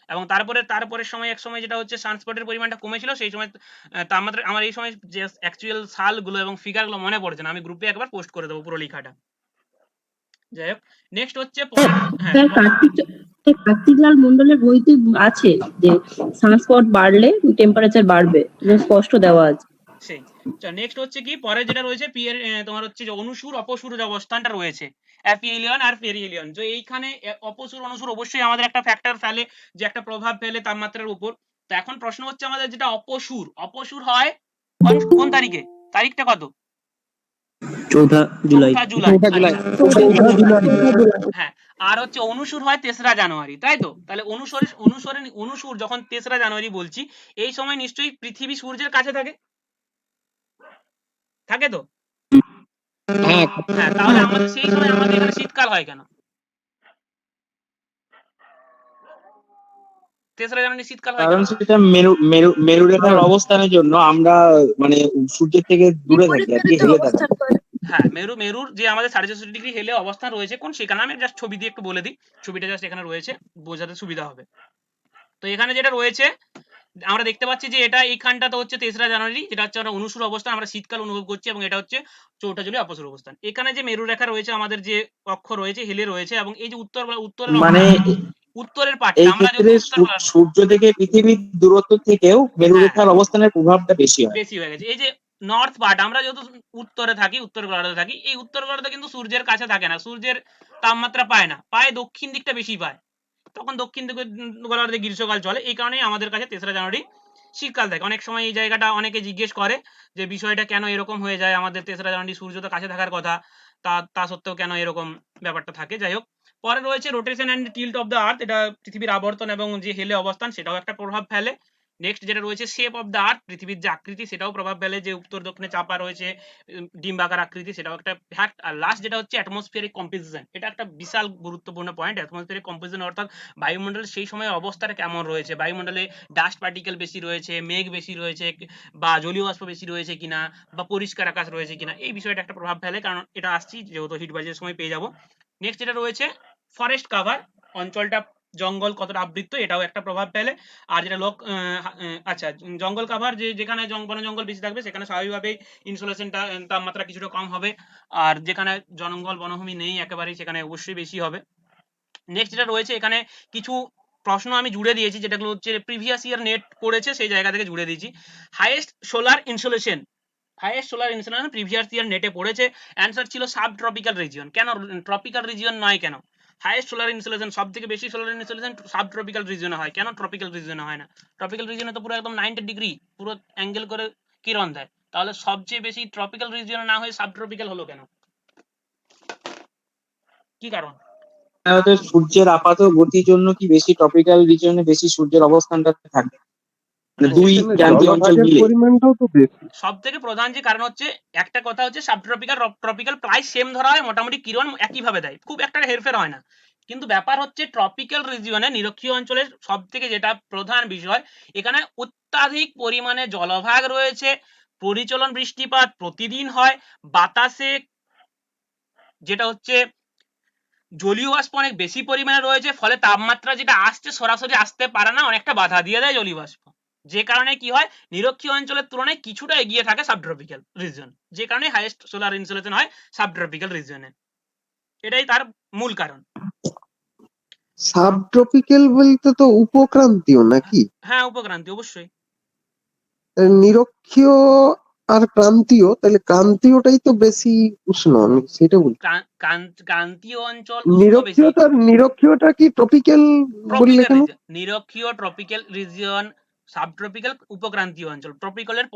এবং তারপরের সময় এক সময় যেটা হচ্ছে সানস্পটের পরিমাণটা কমেছিল, সেই সময় তাপমাত্রা, আমার এই সময় যে অ্যাকচুয়াল সালগুলো এবং ফিগারগুলো মনে পড়ছে না, আমি গ্রুপে একবার পোস্ট করে দেবো পুরো লেখাটা। যাই হোক, নেক্সট হচ্ছে হ্যাঁ স্যার কার্তিকলাল মন্ডলের বইতে আছে যে সানস্পট বাড়লে টেম্পারেচার বাড়বে, স্পষ্ট দেওয়া আছে। সেই নেক্সট হচ্ছে কি, পরে যেটা রয়েছে তোমার হচ্ছে যে অনুসুর অপসুর যে অবস্থানটা রয়েছে, অ্যাপিলিয়ন আর পেরিহেলিয়ন। তো এইখানে অপসুর অনুসুর অবশ্যই আমাদের একটা ফ্যাক্টর ফেলে, যে একটা প্রভাব ফেলে তাপমাত্রার উপর। তো এখন প্রশ্ন হচ্ছে আমাদের, যেটা অপসুর হয় কোন তারিখে, তারিখটা কত? 4 জুলাই। 4 জুলাই। 4 জুলাই। হ্যাঁ, আর হচ্ছে অনুসুর হয় 3রা জানুয়ারি, তাই তো? তাহলে অনুসুর যখন 3রা জানুয়ারি বলছি, এই সময় নিশ্চয়ই পৃথিবী সূর্যের কাছে থাকে তো? হ্যাঁ, হ্যাঁ, তাহলে আমাদের সেই সময় আমাদের এখানে শীতকাল হয় কেন? 3রা জানুয়ারি শীতকাল হয় কারণ কেন? সেটা মেরুরেখার অবস্থানের জন্য আমরা মানে সূর্যের থেকে দূরে থাকি আর কি, হেলে থাকি। হ্যাঁ, মেরুর যে আমাদের 450 ডিগ্রি হেলে অবস্থান রয়েছে কোন, সেখানে আমি জাস্ট ছবি দিয়ে একটু বলে দিই, ছবিটা জাস্ট এখানে রয়েছে, বোঝাতে সুবিধা হবে। তো এখানে যেটা রয়েছে আমরা দেখতে পাচ্ছি যে এটা এইখানটাতে হচ্ছে 3রা জানুয়ারি, যেটা হচ্ছে আমরা অনুসুর অবস্থান, আমরা শীতকাল অনুভব করছি, এবং এটা হচ্ছে 4 জুলাই অপসুর অবস্থান। এখানে যে মেরু রেখা রয়েছে, আমাদের যে অক্ষ রয়েছে হেলে রয়েছে, এবং এই যে মানে উত্তরের পাটটা এই আমরা ক্ষেত্রে যেহেতু উত্তর, সূর্য থেকে পৃথিবীর দূরত্ব থেকেও হ্যাঁ মেরুরেখার অবস্থানের প্রভাবটা বেশি হয়। বেশি হয়ে গেছে। এই যে নর্থ পার্ট, আমরা যেহেতু উত্তরে থাকি, উত্তর গোলার্ধে থাকি, এই উত্তর গোলার্ধে কিন্তু সূর্যের কাছে থাকে না, সূর্যের তাপমাত্রা পায় না, পায় দক্ষিণ দিকটা বেশি পায়, তখন দক্ষিণ দিকে গোলার্ধে গ্রীষ্মকাল চলে। এই কারণেই আমাদের কাছে 3রা জানুয়ারি শীতকাল থাকে। অনেক সময় এই জায়গাটা অনেকে জিজ্ঞেস করে যে বিষয়টা কেন এরকম হয়ে যায়, আমাদের 3রা জানুয়ারি সূর্য তো কাছে থাকার কথা, তা সত্ত্বেও কেন এরকম ব্যাপারটা থাকে। যাই হোক, পরে রয়েছে rotation and tilt of the আর্থ, এটা পৃথিবীর আবর্তন এবং যে হেলে অবস্থান, সেটাও একটা প্রভাব ফেলে। নেক্সট যেটা রয়েছে শেপ অফ দ্য আর্থ, পৃথিবীর যে আকৃতি, সেটাও প্রভাব ফেলে, যে উত্তর দক্ষিণে চাপা রয়েছে ডিম্বাকার আকৃতি, সেটাও একটা ফ্যাক্ট। আর লাস্ট যেটা হচ্ছে অ্যাটমসফিয়ারিক কম্পোজিশন, এটা একটা বিশাল গুরুত্বপূর্ণ পয়েন্ট। অ্যাটমসফিয়ারিক কম্পোজিশন অর্থাৎ বায়ুমণ্ডলের সেই সময় অবস্থাটা কেমন রয়েছে, বায়ুমণ্ডলে ডাস্ট পার্টিকেল বেশি রয়েছে, মেঘ বেশি রয়েছে, বা জলীয় বাষ্প বেশি রয়েছে কিনা, বা পরিষ্কার আকাশ রয়েছে কিনা, এই বিষয়টা একটা প্রভাব ফেলে, কারণ এটা আসছি যেহেতু হিটবাজের সময় পেয়ে যাব। নেক্সট যেটা রয়েছে ফরেস্ট কাভার, অঞ্চলটা জঙ্গল কতটা আবৃত, এটাও একটা প্রভাব ফেলে। আর যেটা আচ্ছা, জঙ্গল কাভার, যেখানে বন জঙ্গল বেশি থাকবে সেখানে স্বাভাবিকভাবেই ইনসোলেশনটা, তাপমাত্রা কিছুটা কম হবে, আর যেখানে জঙ্গল বনভূমি নেই একেবারেই, সেখানে অবশ্যই বেশি হবে। নেক্সট যেটা রয়েছে, এখানে কিছু প্রশ্ন আমি জুড়ে দিয়েছি, যেটাগুলো হচ্ছে প্রিভিয়াস ইয়ার নেট করেছে, সেই জায়গা থেকে জুড়ে দিয়েছি। Highest solar insolation previous year নেটে পড়েছে, অ্যান্সার ছিল সাব ট্রপিক্যাল রিজিয়ন। কেন ট্রপিক্যাল রিজিয়ন নয় কেন? হাইয়েস্ট সোলার ইনসোলেশন, সব থেকে বেশি সোলার ইনসোলেশন সাব ট্রপিক্যাল রিজিয়নে হয়, কেন ট্রপিক্যাল রিজিয়নে হয় না? ট্রপিক্যাল রিজিয়নে তো পুরো একদম 90 ডিগ্রি পুরো অ্যাঙ্গেল করে কিরণ দেয়, তাহলে সবচেয়ে বেশি ট্রপিক্যাল রিজিয়নে না হয়ে সাব ট্রপিক্যাল হলো কেন? কি কারণ? হয়তো সূর্যের আপাত গতির জন্য কি বেশি ট্রপিক্যাল রিজিয়নে বেশি সূর্যের অবস্থানটা থাকে, মানে দুই ক্রান্তীয় অঞ্চল মিলে। পরিমাণটাও তো বেশি। সব থেকে প্রধান যে কারণ হচ্ছে, একটা কথা হচ্ছে সাবট্রপিক্যাল ট্রপিক্যাল প্রায় সেম ধরা হয়, মোটামুটি কিরণ একইভাবে দেয়, খুব একটা হেরফের হয় না। কিন্তু ব্যাপার হচ্ছে ট্রপিক্যাল রিজিয়নে, নিরক্ষীয় অঞ্চলের সব থেকে যেটা প্রধান বিষয়, এখানে অত্যাধিক পরিমাণে জলভাগ রয়েছে, পরিচলন বৃষ্টিপাত প্রতিদিন হয়, বাতাসে যেটা হচ্ছে জলীয় বাষ্প অনেক বেশি পরিমাণে রয়েছে, ফলে তাপমাত্রা যেটা আসছে সরাসরি আসতে পারে না, অনেকটা বাধা দিয়ে দেয় জলীয় বাষ্প, যে কারণে কি হয়, নিরক্ষীয় অঞ্চলের তুলনায় কিছুটা এগিয়ে থাকে সাবট্রপিক্যাল রিজিয়ন, যে কারণে হাইয়েস্ট সোলার ইনসোলেশন হয় সাবট্রপিক্যাল রিজিয়নে। এটাই তার মূল কারণ। সাবট্রপিক্যাল বলতে তো উপক্রান্তীয় নাকি? হ্যাঁ, উপক্রান্তীয় অবশ্যই। নিরক্ষীয় আর ক্রান্তীয়, তাহলে ক্রান্তীয়টাই তো বেশি উষ্ণ, আমি সেটা বলছি। ক্রান্তীয় অঞ্চল উষ্ণ বেশি। নিরক্ষীয়টা কি ট্রপিক্যাল বললে ট্রপিক্যাল কেন? রিজিয়ন, নিরক্ষীয় ট্রপিক্যাল রিজিয়ন, সাবট্রপিক্যাল উপক্রান্তীয় অঞ্চল, ট্রপিক্যালের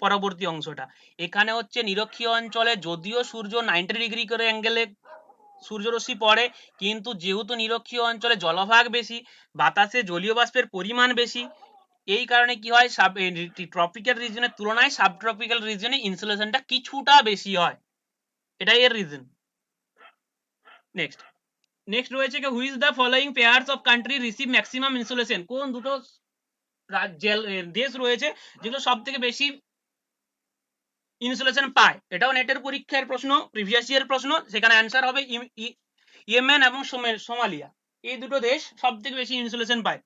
পরবর্তী অংশটা। এখানে হচ্ছে নিরক্ষীয় অঞ্চলে যদিও সূর্য 90 ডিগ্রি করে অ্যাঙ্গেলে সূর্যরশ্মি পড়ে, কিন্তু যেহেতু নিরক্ষীয় অঞ্চলে জলভাগ বেশি, বাতাসে জলীয় বাষ্পের পরিমাণ বেশি, এই কারণে কি হয়, ট্রপিক্যাল রিজিয়নের তুলনায় সাবট্রপিক্যাল রিজিয়নে ইনসোলেশনটা কিছুটা বেশি হয়, এটাই এর রিজন। নেক্সট রয়েছে কি, which the following pairs of country receive maximum insolation, কোন দুটো দেশ রয়েছে যেগুলো সব থেকে বেশি ইনসুলেশন পায়? এটাও নেটের পরীক্ষার প্রশ্ন, প্রিভিয়াস ইয়ার প্রশ্ন। সেখানে অ্যান্সার হবে ইয়েমেন এবং সোমালিয়া, এই দুটো দেশ সব থেকে বেশি ইনসুলেশন পায়।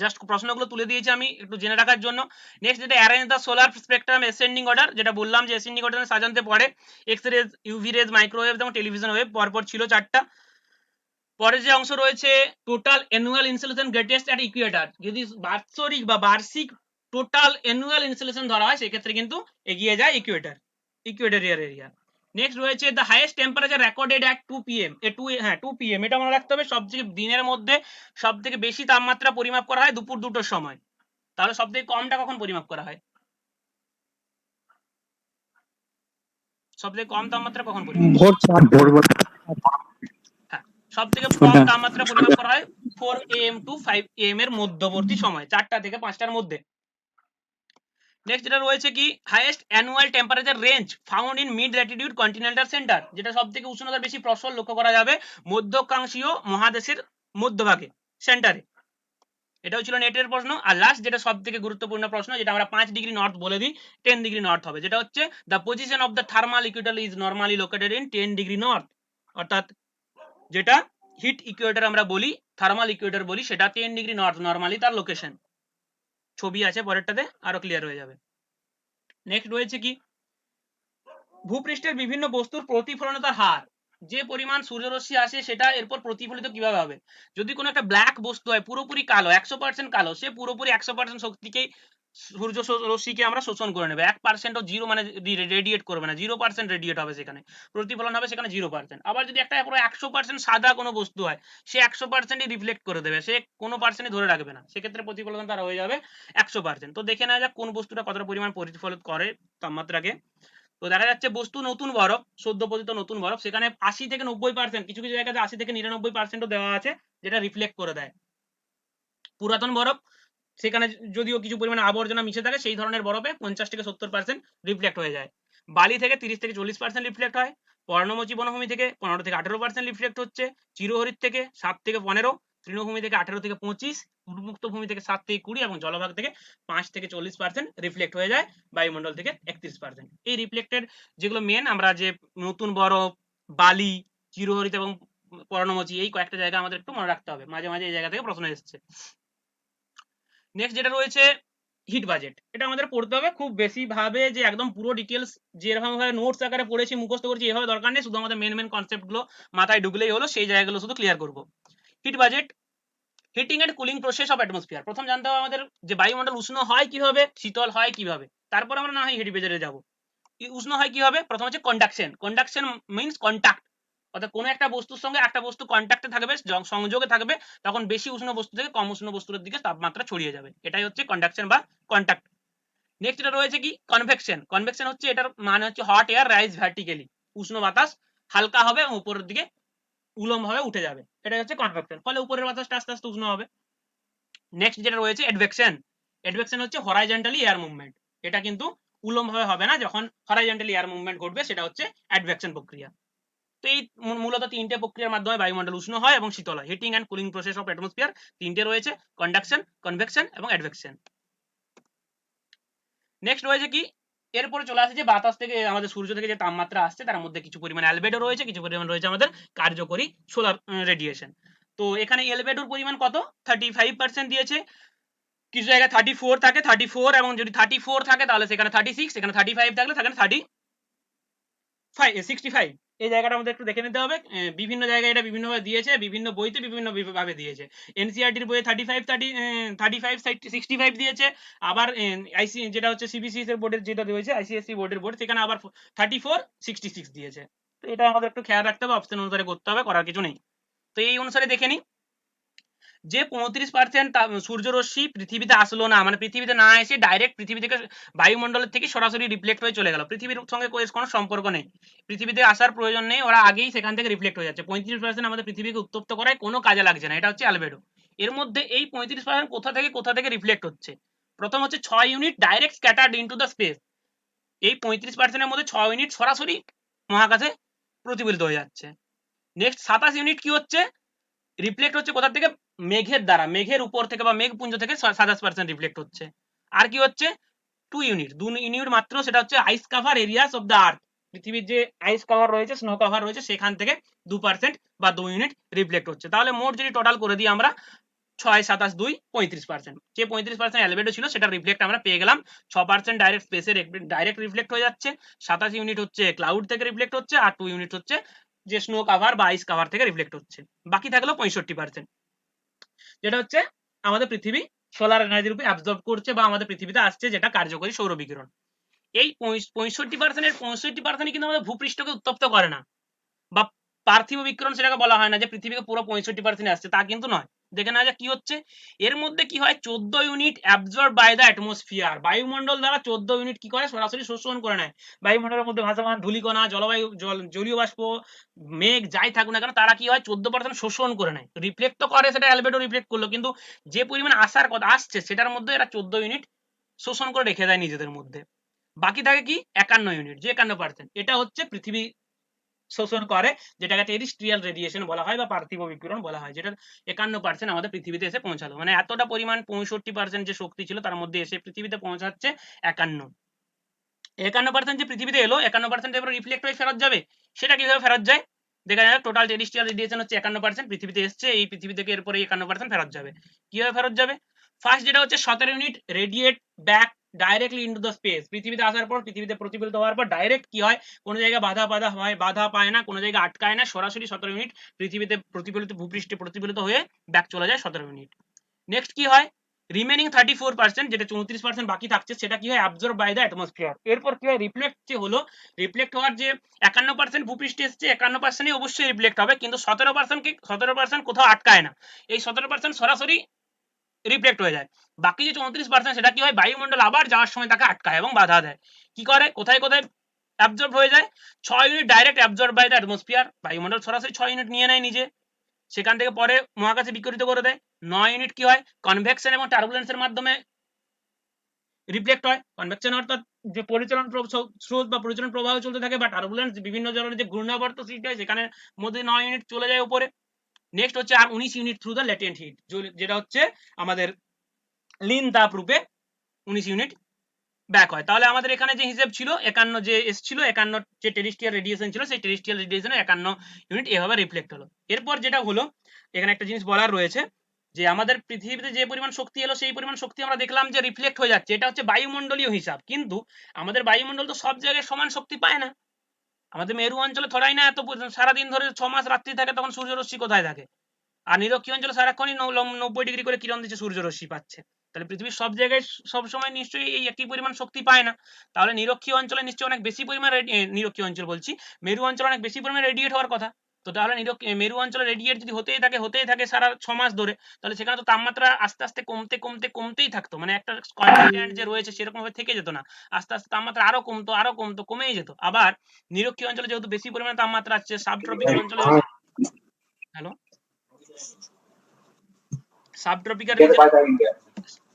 জাস্ট প্রশ্নগুলো তুলে দিয়েছি আমি একটু জেনে রাখার জন্য। নেক্সট যেটা arrange the solar spectrum ascending order, যেটা বললাম যে অ্যাসেন্ডিং অর্ডারে সাজাতে পড়ে X rays, UV rays, microwave এবং টেলিভিশন ওয়েভ, পরপর ছিল 4টা। পরে যে অংশ রয়েছে total annual insulation greatest at equator, যদি বাৎসরিক বা বার্ষিক টোটাল অ্যানুয়াল ইনসুলেশন ধরা হয় সেক্ষেত্রে কিন্তু এগিয়ে যায় ইকুয়েটরিয়াল এরিয়া। নেক্সট রয়েছে the highest temperature recorded at 2 PM, 2 PM, এটা মনে রাখতে হবে। সবথেকে দিনের মধ্যে সবথেকে বেশি তাপমাত্রা পরিমাপ করা হয় দুপুর 2টোর সময়, তাহলে সবথেকে কমটা কখন পরিমাপ করা হয়? সবথেকে কম তাপমাত্রা কখন পরিমাপ? হ্যাঁ, সবথেকে কম তাপমাত্রা পরিমাপ করা হয় 4 AM to 5 AM এর মধ্যবর্তী সময়, 4টা থেকে 5টার মধ্যে। নেক্সট যেটা রয়েছে কি highest annual temperature range found in mid Latitude continental centre, যেটা সবথেকে উষ্ণতার বেশি প্রসর লক্ষ্য করা যাবে মধ্যকাংশীয় মহাদেশের মধ্যভাগে, সেন্টারে। এটাও ছিল নেটের প্রশ্ন। আর লাস্ট যেটা সবথেকে গুরুত্বপূর্ণ প্রশ্ন, যেটা আমরা 5 ডিগ্রি নর্থ বলে দিই, 10 ডিগ্রি নর্থ হবে, যেটা হচ্ছে the position of the thermal Ecuador is normally located in 10 degree north, অর্থাৎ যেটা হিট ইকুয়েটর আমরা বলি, থার্মাল ইকুয়েটর বলি, সেটা 10 ডিগ্রি নর্থ নরমালি তার লোকেশন। ছবি আছে পরেরটাতে, আরো ক্লিয়ার হয়ে যাবে। নেক্সট রয়েছে কি ভূপৃষ্ঠের বিভিন্ন বস্তুর প্রতিফলনতার হার, যে পরিমাণ সূর্যরশ্মি আসে সেটা এরপর প্রতিফলিত কিভাবে হবে। যদি কোনো একটা ব্ল্যাক বস্তু হয় পুরোপুরি কালো, 100% কালো, সে পুরোপুরি 100% শক্তিকেই সূর্য রশ্মিকে আমরা শোষণ করে নেবে, 1% জিরো মানে রেডিয়েট করবে না, 0% রেডিয়েট হবে, সেখানে প্রতিফলন হবে সেখানে 0%। আবার যদি একটা পুরো 100% সাদা কোনো বস্তু হয়, সে 100%ই রিফ্লেক্ট করে দেবে, সে কোনো পার্সেন্টই ধরে রাখবে না, সেক্ষেত্রে প্রতিফলন তার হয়ে যাবে 100%। তো দেখে নেওয়া যাক কোন বস্তুটা কতটা পরিমাণ প্রতিফলিত করে তাপমাত্রাকে। তো দেখা যাচ্ছে বস্তু নতুন বরফ, সদ্য পতিত নতুন বরফ, সেখানে 80 থেকে 90%, কিছু কিছু জায়গাতে 80 থেকে 99% দেওয়া আছে যেটা রিফ্লেক্ট করে দেয়। পুরাতন বরফ, সেখানে যদিও কিছু পরিমাণে আবর্জনা মিশে থাকে, সেই ধরনের বরফে 50 থেকে 70% রিফ্লেক্ট হয়ে যায়। বালি থেকে 30 থেকে 40% রিফ্লেক্ট হয়। পর্ণমোচী বনভূমি থেকে 15 থেকে 18% রিফ্লেক্ট হচ্ছে। চিরহরিৎ থেকে 7 থেকে 15, তৃণভূমি থেকে 18 থেকে 25, উন্মুক্ত ভূমি থেকে 7 থেকে 20 এবং জলভাগ থেকে 5 থেকে 40% রিফ্লেক্ট হয়ে যায়, বায়ুমণ্ডল থেকে 31%। এই রিফ্লেক্টেড যেগুলো মেন, আমরা যে নতুন বরফ, বালি, চিরহরিৎ এবং পর্ণমোচী, এই কয়েকটা জায়গা আমাদের একটু মনে রাখতে হবে, মাঝে মাঝে এই জায়গা থেকে প্রশ্ন এসেছে। নেক্সট যেটা রয়েছে হিট বাজেট, এটা আমাদের পড়তে হবে খুব বেশি ভাবে, যে একদম পুরো ডিটেলস যেরকম ভাবে নোটস আকারে পড়েছি মুখস্থ করেছি এভাবে দরকার নেই, শুধু আমাদের মেন মেন কনসেপ্ট গুলো মাথায় ঢুকলেই হলো, সেই জায়গাগুলো শুধু ক্লিয়ার করব। Heat budget, heating and cooling process of atmosphere. প্রথম জানতে হবে আমাদের যে বায়ুমণ্ডল উষ্ণ হয় কিভাবে, শীতল হয় কিভাবে, তারপর আমরা না হয় হিট বাজেটে যাব। উষ্ণ হয় কিভাবে, প্রথম হচ্ছে কন্ডাকশন। কন্ডাকশন মিন্স কন্টাক্ট, অর্থাৎ কোনো একটা বস্তুর সঙ্গে একটা বস্তু কন্টাক্টে থাকবে, সংযোগে থাকবে, তখন বেশি উষ্ণ বস্তু থেকে কম উষ্ণ বস্তুর দিকে তাপমাত্রা ছড়িয়ে যাবে, এটাই হচ্ছে কন্ডাকশন বা কন্টাক্ট। নেক্সট এটা রয়েছে কি কনভেকশন। কনভেকশন হচ্ছে এটার মানে হচ্ছে হট এয়ার রাইজ ভার্টিক্যালি, উষ্ণ বাতাস হালকা হবে এবং উপরের দিকে উলম্বভাবে উঠে যাবে, এটাই হচ্ছে কনভেকশন, ফলে উপরের বাতাসটা আস্তে আস্তে উষ্ণ হবে। নেক্সট যেটা রয়েছে অ্যাডভেকশন। অ্যাডভেকশন হচ্ছে হরাইজন্টালি এয়ার মুভমেন্ট, এটা কিন্তু উলম্বভাবে হবে না, যখন হরাইজন্টালি এয়ার মুভমেন্ট ঘটবে সেটা হচ্ছে অ্যাডভেকশন প্রক্রিয়া। তো এই মূলত তিনটে প্রক্রিয়ার মাধ্যমে বায়ুমণ্ডল উষ্ণ হয় এবং শীতল হয়। Heating and cooling process of atmosphere তিনটে রয়েছে, কন্ডাকশন, কনভেকশন এবং অ্যাডভেকশন। নেক্সট রয়েছে কি এরপরে চলে আসে যে বাতাস থেকে আমাদের সূর্য থেকে যে তাপমাত্রা আসছে তার মধ্যে কিছু পরিমাণ অ্যালবেডো রয়েছে, কিছু পরিমাণ রয়েছে আমাদের কার্যকরী সোলার রেডিয়েশন। তো এখানে অ্যালবেডোর পরিমাণ কত, 35% দিয়েছে, কিছু জায়গায় 34 থাকে, 34, এবং যদি 34 থাকে তাহলে সেখানে 36, সেখানে 35 থাকলে সেখানে 65। এই জায়গাটা আমাদের একটু দেখে নিতে হবে, বিভিন্ন জায়গায় এটা বিভিন্ন ভাবে দিয়েছে, বিভিন্ন বইতে বিভিন্ন ভাবে দিয়েছে। এনসিইআরটির বইয়ে 35 65 দিয়েছে, আবার আইসি যেটা হচ্ছে সিবিসিএস এর বোর্ডের যেটা রয়েছে আইসিএসসি বোর্ডের বোর্ড, সেখানে আবার 34 66 দিয়েছে। তো এটা আমাদের একটু খেয়াল রাখতে হবে, অপশন অনুসারে করতে হবে, করার কিছু নেই। তো এই অনুসারে দেখে নিই যে 35% সূর্যরশ্মি পৃথিবীতে আসলো না, মানে পৃথিবীতে না এসে ডাইরেক্ট পৃথিবী থেকে বায়ুমণ্ডলের থেকে সরাসরি রিফ্লেক্ট হয়ে চলে গেল, পৃথিবীর সঙ্গে কোনো সম্পর্ক নেই, পৃথিবীতে আসার প্রয়োজন নেই, ওরা আগেই সেখান থেকে রিফ্লেক্ট হয়ে যাচ্ছে। 35% আমাদের পৃথিবীকে উত্তপ্ত করায় কোনো কাজে লাগছে না, এটা হচ্ছে অ্যালবেডো। এর মধ্যে এই 35% কোথা থেকে রিফ্লেক্ট হচ্ছে, প্রথম হচ্ছে 6 unit direct scattered into the space, এই 35%-এর মধ্যে 6 ইউনিট সরাসরি মহাকাশে প্রতিফলিত হয়ে যাচ্ছে। নেক্সট 27 ইউনিট কি হচ্ছে, রিফ্লেক্ট হচ্ছে কোথা থেকে, মেঘের দ্বারা, মেঘের উপর থেকে বা মেঘপুঞ্জ থেকে 27% রিফ্লেক্ট হচ্ছে। আর কি হচ্ছে 2 ইউনিট, 2 ইউনিট মাত্র, সেটা হচ্ছে ice cover areas of the earth, পৃথিবীর যে আইস কাভার রয়েছে, স্নো কাভার রয়েছে, সেখান থেকে 2% বা 2 ইউনিট রিফ্লেক্ট হচ্ছে। তাহলে মোট যদি টোটাল করে দিই আমরা 6 27 2 35%, যে 35% অ্যালবেডো ছিল সেটা রিফ্লেক্ট আমরা পেয়ে গেলাম। 6% ডাইরেক্ট স্পেসে ডাইরেক্ট রিফ্লেক্ট হয়ে যাচ্ছে, 27 ইউনিট হচ্ছে ক্লাউড থেকে রিফ্লেক্ট হচ্ছে, আর 2 ইউনিট হচ্ছে যে স্নো কাভার বা আইস কাভার থেকে রিফ্লেক্ট হচ্ছে। বাকি থাকলো 65%, যেটা হচ্ছে আমাদের পৃথিবী সোলার এনার্জির উপরে অ্যাবজর্ব করছে বা আমাদের পৃথিবীতে আসছে, যেটা কার্যকরী সৌর বিকিরণ। এই 65% কিন্তু আমাদের ভূপৃষ্ঠকে উত্তপ্ত করে না, বা পার্থিব বিকিরণ সেটাকে বলা হয় না যে পৃথিবীকে পুরো 65% আসছে, তা কিন্তু নয়। দেখে নেওয়া যাক কি হচ্ছে। এর মধ্যে কি হয়, 14 unit absorb by the atmosphere, বায়ুমণ্ডল দ্বারা 14 ইউনিট কি করে, সরাসরি শোষণ করে নেয়। বায়ুমণ্ডলের মধ্যে ভাসমান ধূলিকণা, জলবায়ু, জলীয় বাষ্প, মেঘ যাই থাকুক না কেন, তারা কি হয় 14% শোষণ করে নেয়। রিফ্লেক্ট তো করে, সেটা অ্যালবেডো রিফ্লেক্ট করলো, কিন্তু যে পরিমাণ আসার কথা আসছে সেটার মধ্যে এরা 14 ইউনিট শোষণ করে রেখে দেয় নিজেদের মধ্যে। বাকি থাকে কি 51 ইউনিট, যে 51%, এটা হচ্ছে পৃথিবী শোষণ করে, যেটাকে টেরিস্ট্রিয়াল রেডিয়েশন বলা হয় বা পার্থিব বিকিরণ বলা হয়, যেটা 51% আমাদের পৃথিবীতে এসে পৌঁছালো। মানে এতটা পরিমাণ 65% যে শক্তি ছিল তার মধ্যে এসে পৃথিবীতে পৌঁছাচ্ছে 51% যে পৃথিবীতে এলো, 51% এবার রিফ্লেক্ট হয়ে ফেরত যাবে। সেটা কিভাবে ফেরত যায় দেখা যায়, টোটাল টেরিস্ট্রিয়াল রেডিয়েশন হচ্ছে 51%, পৃথিবীতে এসছে, এই পৃথিবী থেকে এরপরে 51% ফেরত যাবে। কিভাবে ফেরত যাবে, ফার্স্ট যেটা হচ্ছে 17 unit radiate back directly into the space, পৃথিবীতে আসার পর, পৃথিবীতে প্রতিফলিত হওয়ার পর ডাইরেক্ট কি হয়, কোনো জায়গায় বাধা হয়, বাধা পায় না, কোনো জায়গায় আটকায় না, সরাসরি 17 ইউনিট পৃথিবীতে প্রতিফলিত, ভূপৃষ্ঠে প্রতিফলিত হয়ে ব্যাক চলে যায় 17 ইউনিট। নেক্সট কি হয়, রিমেনিং 34%, যেটা 34% বাকি থাকছে, সেটা কি হয়, অ্যাবজর্ব বাই দ্য অ্যাটমসফিয়ার। এরপর কি হয়, রিফ্লেক্ট যে হলো, রিফ্লেক্ট হওয়ার যে 51% ভূপৃষ্ঠে এসছে, 51% অবশ্যই রিফ্লেক্ট হবে, কিন্তু 17% কোথাও আটকায় না, এই 17% সরাসরি রিফ্লেক্ট হয়ে যায়। বাকি যে 34% সেটা কি হয়, বায়ুমণ্ডল আবার যাওয়ার সময় তাকে আটকায় এবং বাধা দেয়। কি করে, কোথায় কোথায় অ্যাবজর্ব হয়ে যায়, 6 unit direct absorb by the atmosphere, বায়ুমণ্ডল সরাসরি 6 ইউনিট নিয়ে নেয় নিজে, সেখান থেকে পরে মহাকাশে বিকিরিত করে দেয়। 9 ইউনিট কি হয়, কনভেকশন এবং টার্বুলেন্সের মাধ্যমে রিফ্লেক্ট হয়। কনভেকশন অর্থাৎ যে পরিচালন স্রোত বা পরিচালন প্রবাহ চলতে থাকে, বা টার্বুলেন্স বিভিন্ন ধরনের যে ঘূর্ণাবর্ত সৃষ্টি হয়, সেখানে মধ্যে 9 ইউনিট চলে যায় উপরে। নেক্সট হচ্ছে আর 19 unit through the latent heat, যেটা হচ্ছে আমাদের লিন তাপ রূপে 19 ইউনিট ব্যাক হয়। তাহলে আমাদের এখানে যে হিসেব ছিল 51 যে এসেছিল, 51 যে টেরিস্ট্রিয়াল রেডিয়েশন ছিল, সেই টেরিস্ট্রিয়াল রেডিয়েশনে 51 ইউনিট এভাবে রিফ্লেক্ট হলো। এরপর যেটা হলো, এখানে একটা জিনিস বলার রয়েছে, যে আমাদের পৃথিবীতে যে পরিমাণ শক্তি এলো, সেই পরিমাণ শক্তি আমরা দেখলাম যে রিফ্লেক্ট হয়ে যাচ্ছে, এটা হচ্ছে বায়ুমণ্ডলীয় হিসাব, কিন্তু আমাদের বায়ুমণ্ডল তো সব জায়গায় সমান শক্তি পায় না। আমাদের মেরু অঞ্চলে ধরাই না এত সারাদিন ধরে 6 মাস রাত্রি থাকে, তখন সূর্যরশ্মি কোথায় থাকে, আর নিরক্ষীয় অঞ্চলে সারাক্ষণই 90 ডিগ্রি করে কিরণ দিচ্ছে, সূর্যরশ্মি পাচ্ছে। তাহলে পৃথিবীর সব জায়গায় সব সময় নিশ্চয়ই এই একই পরিমাণ শক্তি পায় না। তাহলে নিরক্ষীয় অঞ্চলে নিশ্চয়ই অনেক বেশি পরিমাণ, নিরক্ষীয় অঞ্চল বলছি, মেরু অঞ্চলে অনেক বেশি পরিমাণে রেডিয়েট হওয়ার কথা। তো তাহলে মেরু অঞ্চলে রেডিয়েট যদি হতেই থাকে সারা 6 মাস ধরে, তাহলে সেখানে তো তাপমাত্রা আস্তে আস্তে কমতেই থাকতো, মানে একটা কনস্ট্যান্ট যে রয়েছে সেরকম ভাবে থেকে যেত না, আস্তে আস্তে তাপমাত্রা আরো কমতো কমেই যেত। আবার নিরক্ষীয় অঞ্চলে যেহেতু বেশি পরিমাণে তাপমাত্রা আছে, সাবট্রপিক্যাল অঞ্চলে, হ্যালো,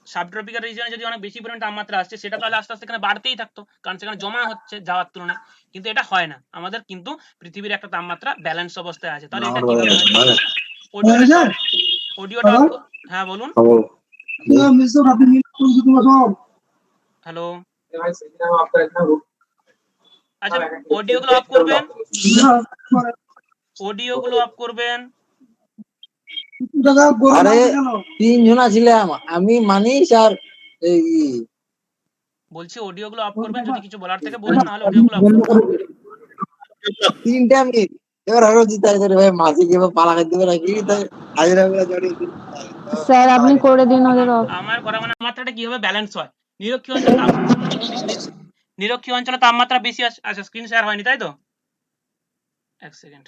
সাবট্রপিক্যাল রিজিয়নে যদি অনেক বেশি পরিমাণে তাপমাত্রা আসছে, সেটা তাহলে আস্তে আস্তে এখানে বাড়তেই থাকতো, কারণ সেখানে জমা হচ্ছে যাওয়ার তুলনায়। কিন্তু এটা হয় না, আমাদের কিন্তু পৃথিবীর একটা তাপমাত্রা ব্যালেন্স অবস্থায় আছে। তাহলে এটা কিভাবে হয়, অডিওটা হ্যাঁ বলুন, হ্যালো, আচ্ছা অডিওগুলো অফ করবেন, আরে 3 জনা ছিলাম, আমি মানিস আর এই বলছি অডিওগুলো অফ করবেন, যদি কিছু বলার থেকে বলুন, নাহলে অডিওগুলো অফ করবেন। 3টা মিনিট এবার হলো জিতা রে ভাই, মাঝে কি পালা খাইতে দিবে নাকি, তাই হাজিরা করে জড়িয়ে দিন স্যার আপনি করে দিন ওদের অফ। আমার করা মানে তাপমাত্রাটা কিভাবে ব্যালেন্স হয়, নিরক্ষীয় অঞ্চলে নিরক্ষীয় অঞ্চলে তাপমাত্রা বেশি আছে। আচ্ছা স্ক্রিন শেয়ার হয়নি তাই তো, এক সেকেন্ড।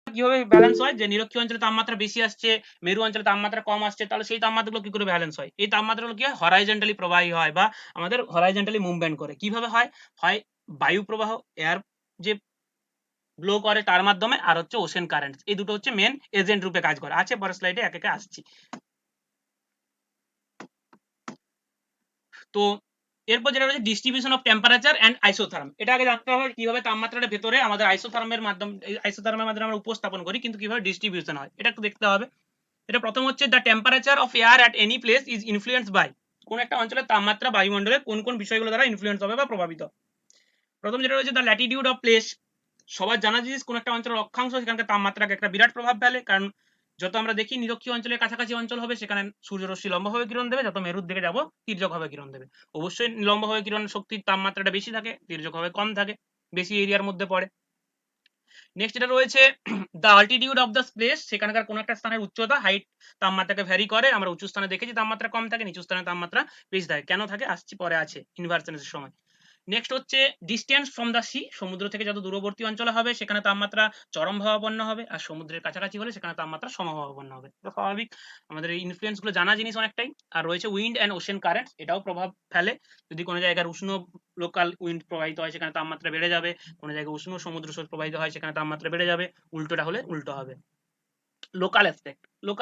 কিভাবে ব্যালেন্স হয়, যে নিরক্ষীয় অঞ্চলে তাপমাত্রা বেশি আসছে, মেরু অঞ্চলে তাপমাত্রা কম আসছে, তাহলে সেই তাপমাত্রাগুলো কি করে ব্যালেন্স হয়, এই তাপমাত্রাগুলো কি হয়, হরাইজন্টালি প্রবাহী হয়, বা আমাদের হরাইজন্টালি মুভমেন্ট করে। কিভাবে হয়, হয় বায়ু প্রবাহ, এয়ার যে ব্লো করে তার মাধ্যমে, আর হচ্ছে ওশেন কারেন্ট, এই দুটো হচ্ছে মেন এজেন্ট রূপে কাজ করে। আছে পরের স্লাইডে এক একে আসছি। তো এরপর যেটা রয়েছে distribution of temperature and isotherm. এটা আগে জানতে হবে কিভাবে তাপমাত্রাটা ভেতরে আমাদের আইসোথার্মের মাধ্যমে আমরা উপস্থাপন করি, কিন্তু কিভাবে ডিস্ট্রিবিউশন হয় এটা একটু দেখতে হবে। এটা প্রথম হচ্ছে the temperature of air at any place is influenced by, কোন একটা অঞ্চলের তাপমাত্রা বায়ুমণ্ডলের কোন কোন বিষয়গুলো দ্বারা ইনফ্লুয়েন্স হবে বা প্রভাবিত। প্রথম যেটা রয়েছে দ্য ল্যাটিটিউড অফ প্লেস, সবার জানা জিনিস কোন একটা অঞ্চলের অক্ষাংশ সেখানকার তাপমাত্রাকে একটা বিরাট প্রভাব ফেলে, কারণ যত আমরা দেখি নিরক্ষীয় অঞ্চলের কাছাকাছি অঞ্চল হবে সেখানে সূর্যরশ্মি লম্বভাবে কিরণ দেবে, যত মেরুর দিকে যাব তির্যকভাবে কিরণ দেবে। অবশ্যই লম্বভাবে কিরণ শক্তির তাপমাত্রাটা বেশি থাকে, তির্যকভাবে কম থাকে, বেশি এরিয়ার মধ্যে পড়ে। নেক্সট যেটা রয়েছে the altitude of the place, সেখানকার কোন একটা স্থানের উচ্চতা হাইট তাপমাত্রাকে ভ্যারি করে। আমরা উঁচু স্থানে দেখেছি তাপমাত্রা কম থাকে, নিচু স্থানে তাপমাত্রা বেশি থাকে। কেন থাকে আসছি পরে, আছে ইনভার্সেন্সের সময়। নেক্সট হচ্ছে ডিস্টেন্স ফ্রম দ্য সি, সমুদ্র থেকে যত দূরবর্তী অঞ্চলে হবে সেখানে তাপমাত্রা চরম ভাবাপন্ন হবে, আর সমুদ্রের কাছাকাছি হলে সেখানে তাপমাত্রা সমভাবাপন্ন হবে। তো স্বাভাবিক, আমাদের এই ইনফ্লুয়েন্স গুলো জানা জিনিস অনেকটাই। আর রয়েছে উইন্ড এন্ড ওশেন কারেন্টস, এটাও প্রভাব ফেলে। যদি কোনো জায়গার উষ্ণ লোকাল উইন্ড প্রবাহিত হয় সেখানে তাপমাত্রা বেড়ে যাবে, কোনো জায়গায় উষ্ণ সমুদ্র স্রোত প্রবাহিত হয় সেখানে তাপমাত্রা বেড়ে যাবে, উল্টোটা হলে উল্টো হবে। লোকাল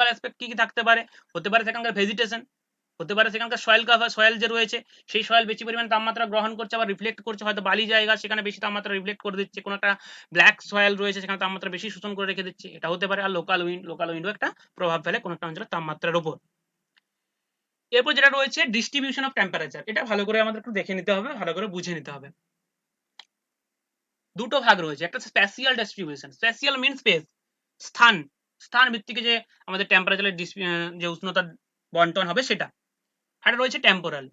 অ্যাসপেক্ট কি কি থাকতে পারে? হতে পারে সেখানকার ভেজিটেশন, হতে পারে সেখানকার সয়েল কাভার, সয়েল যে রয়েছে সেই সয়েল বেশি পরিমাণ তাপমাত্রা গ্রহণ করছে আবার রিফ্লেক্ট করছে, হয়তো বালি জায়গা সেখানে বেশি তাপমাত্রা রিফ্লেক্ট করে দিচ্ছে, কোনো একটা ব্ল্যাক সয়েল রয়েছে সেখানে তাপমাত্রা বেশি শোষণ করে রেখে দিচ্ছে, এটা হতে পারে। আর লোকাল উইন্ডও একটা প্রভাব ফেলে কোনো একটা অঞ্চলের তাপমাত্রার উপর। এরপর যেটা রয়েছে ডিস্ট্রিবিউশন অফ টেম্পারেচার, এটা ভালো করে আমাদের একটু দেখে নিতে হবে, ভালো করে বুঝে নিতে হবে। দুটো ভাগ রয়েছে, একটা স্প্যাশিয়াল ডিস্ট্রিবিউশন, স্প্যাশিয়াল মিন স্পেস, স্থান, স্থান ভিত্তিকে যে আমাদের টেম্পারেচারের যে উষ্ণতার বন্টন হবে সেটা। আর রয়েছে টেম্পোরাল,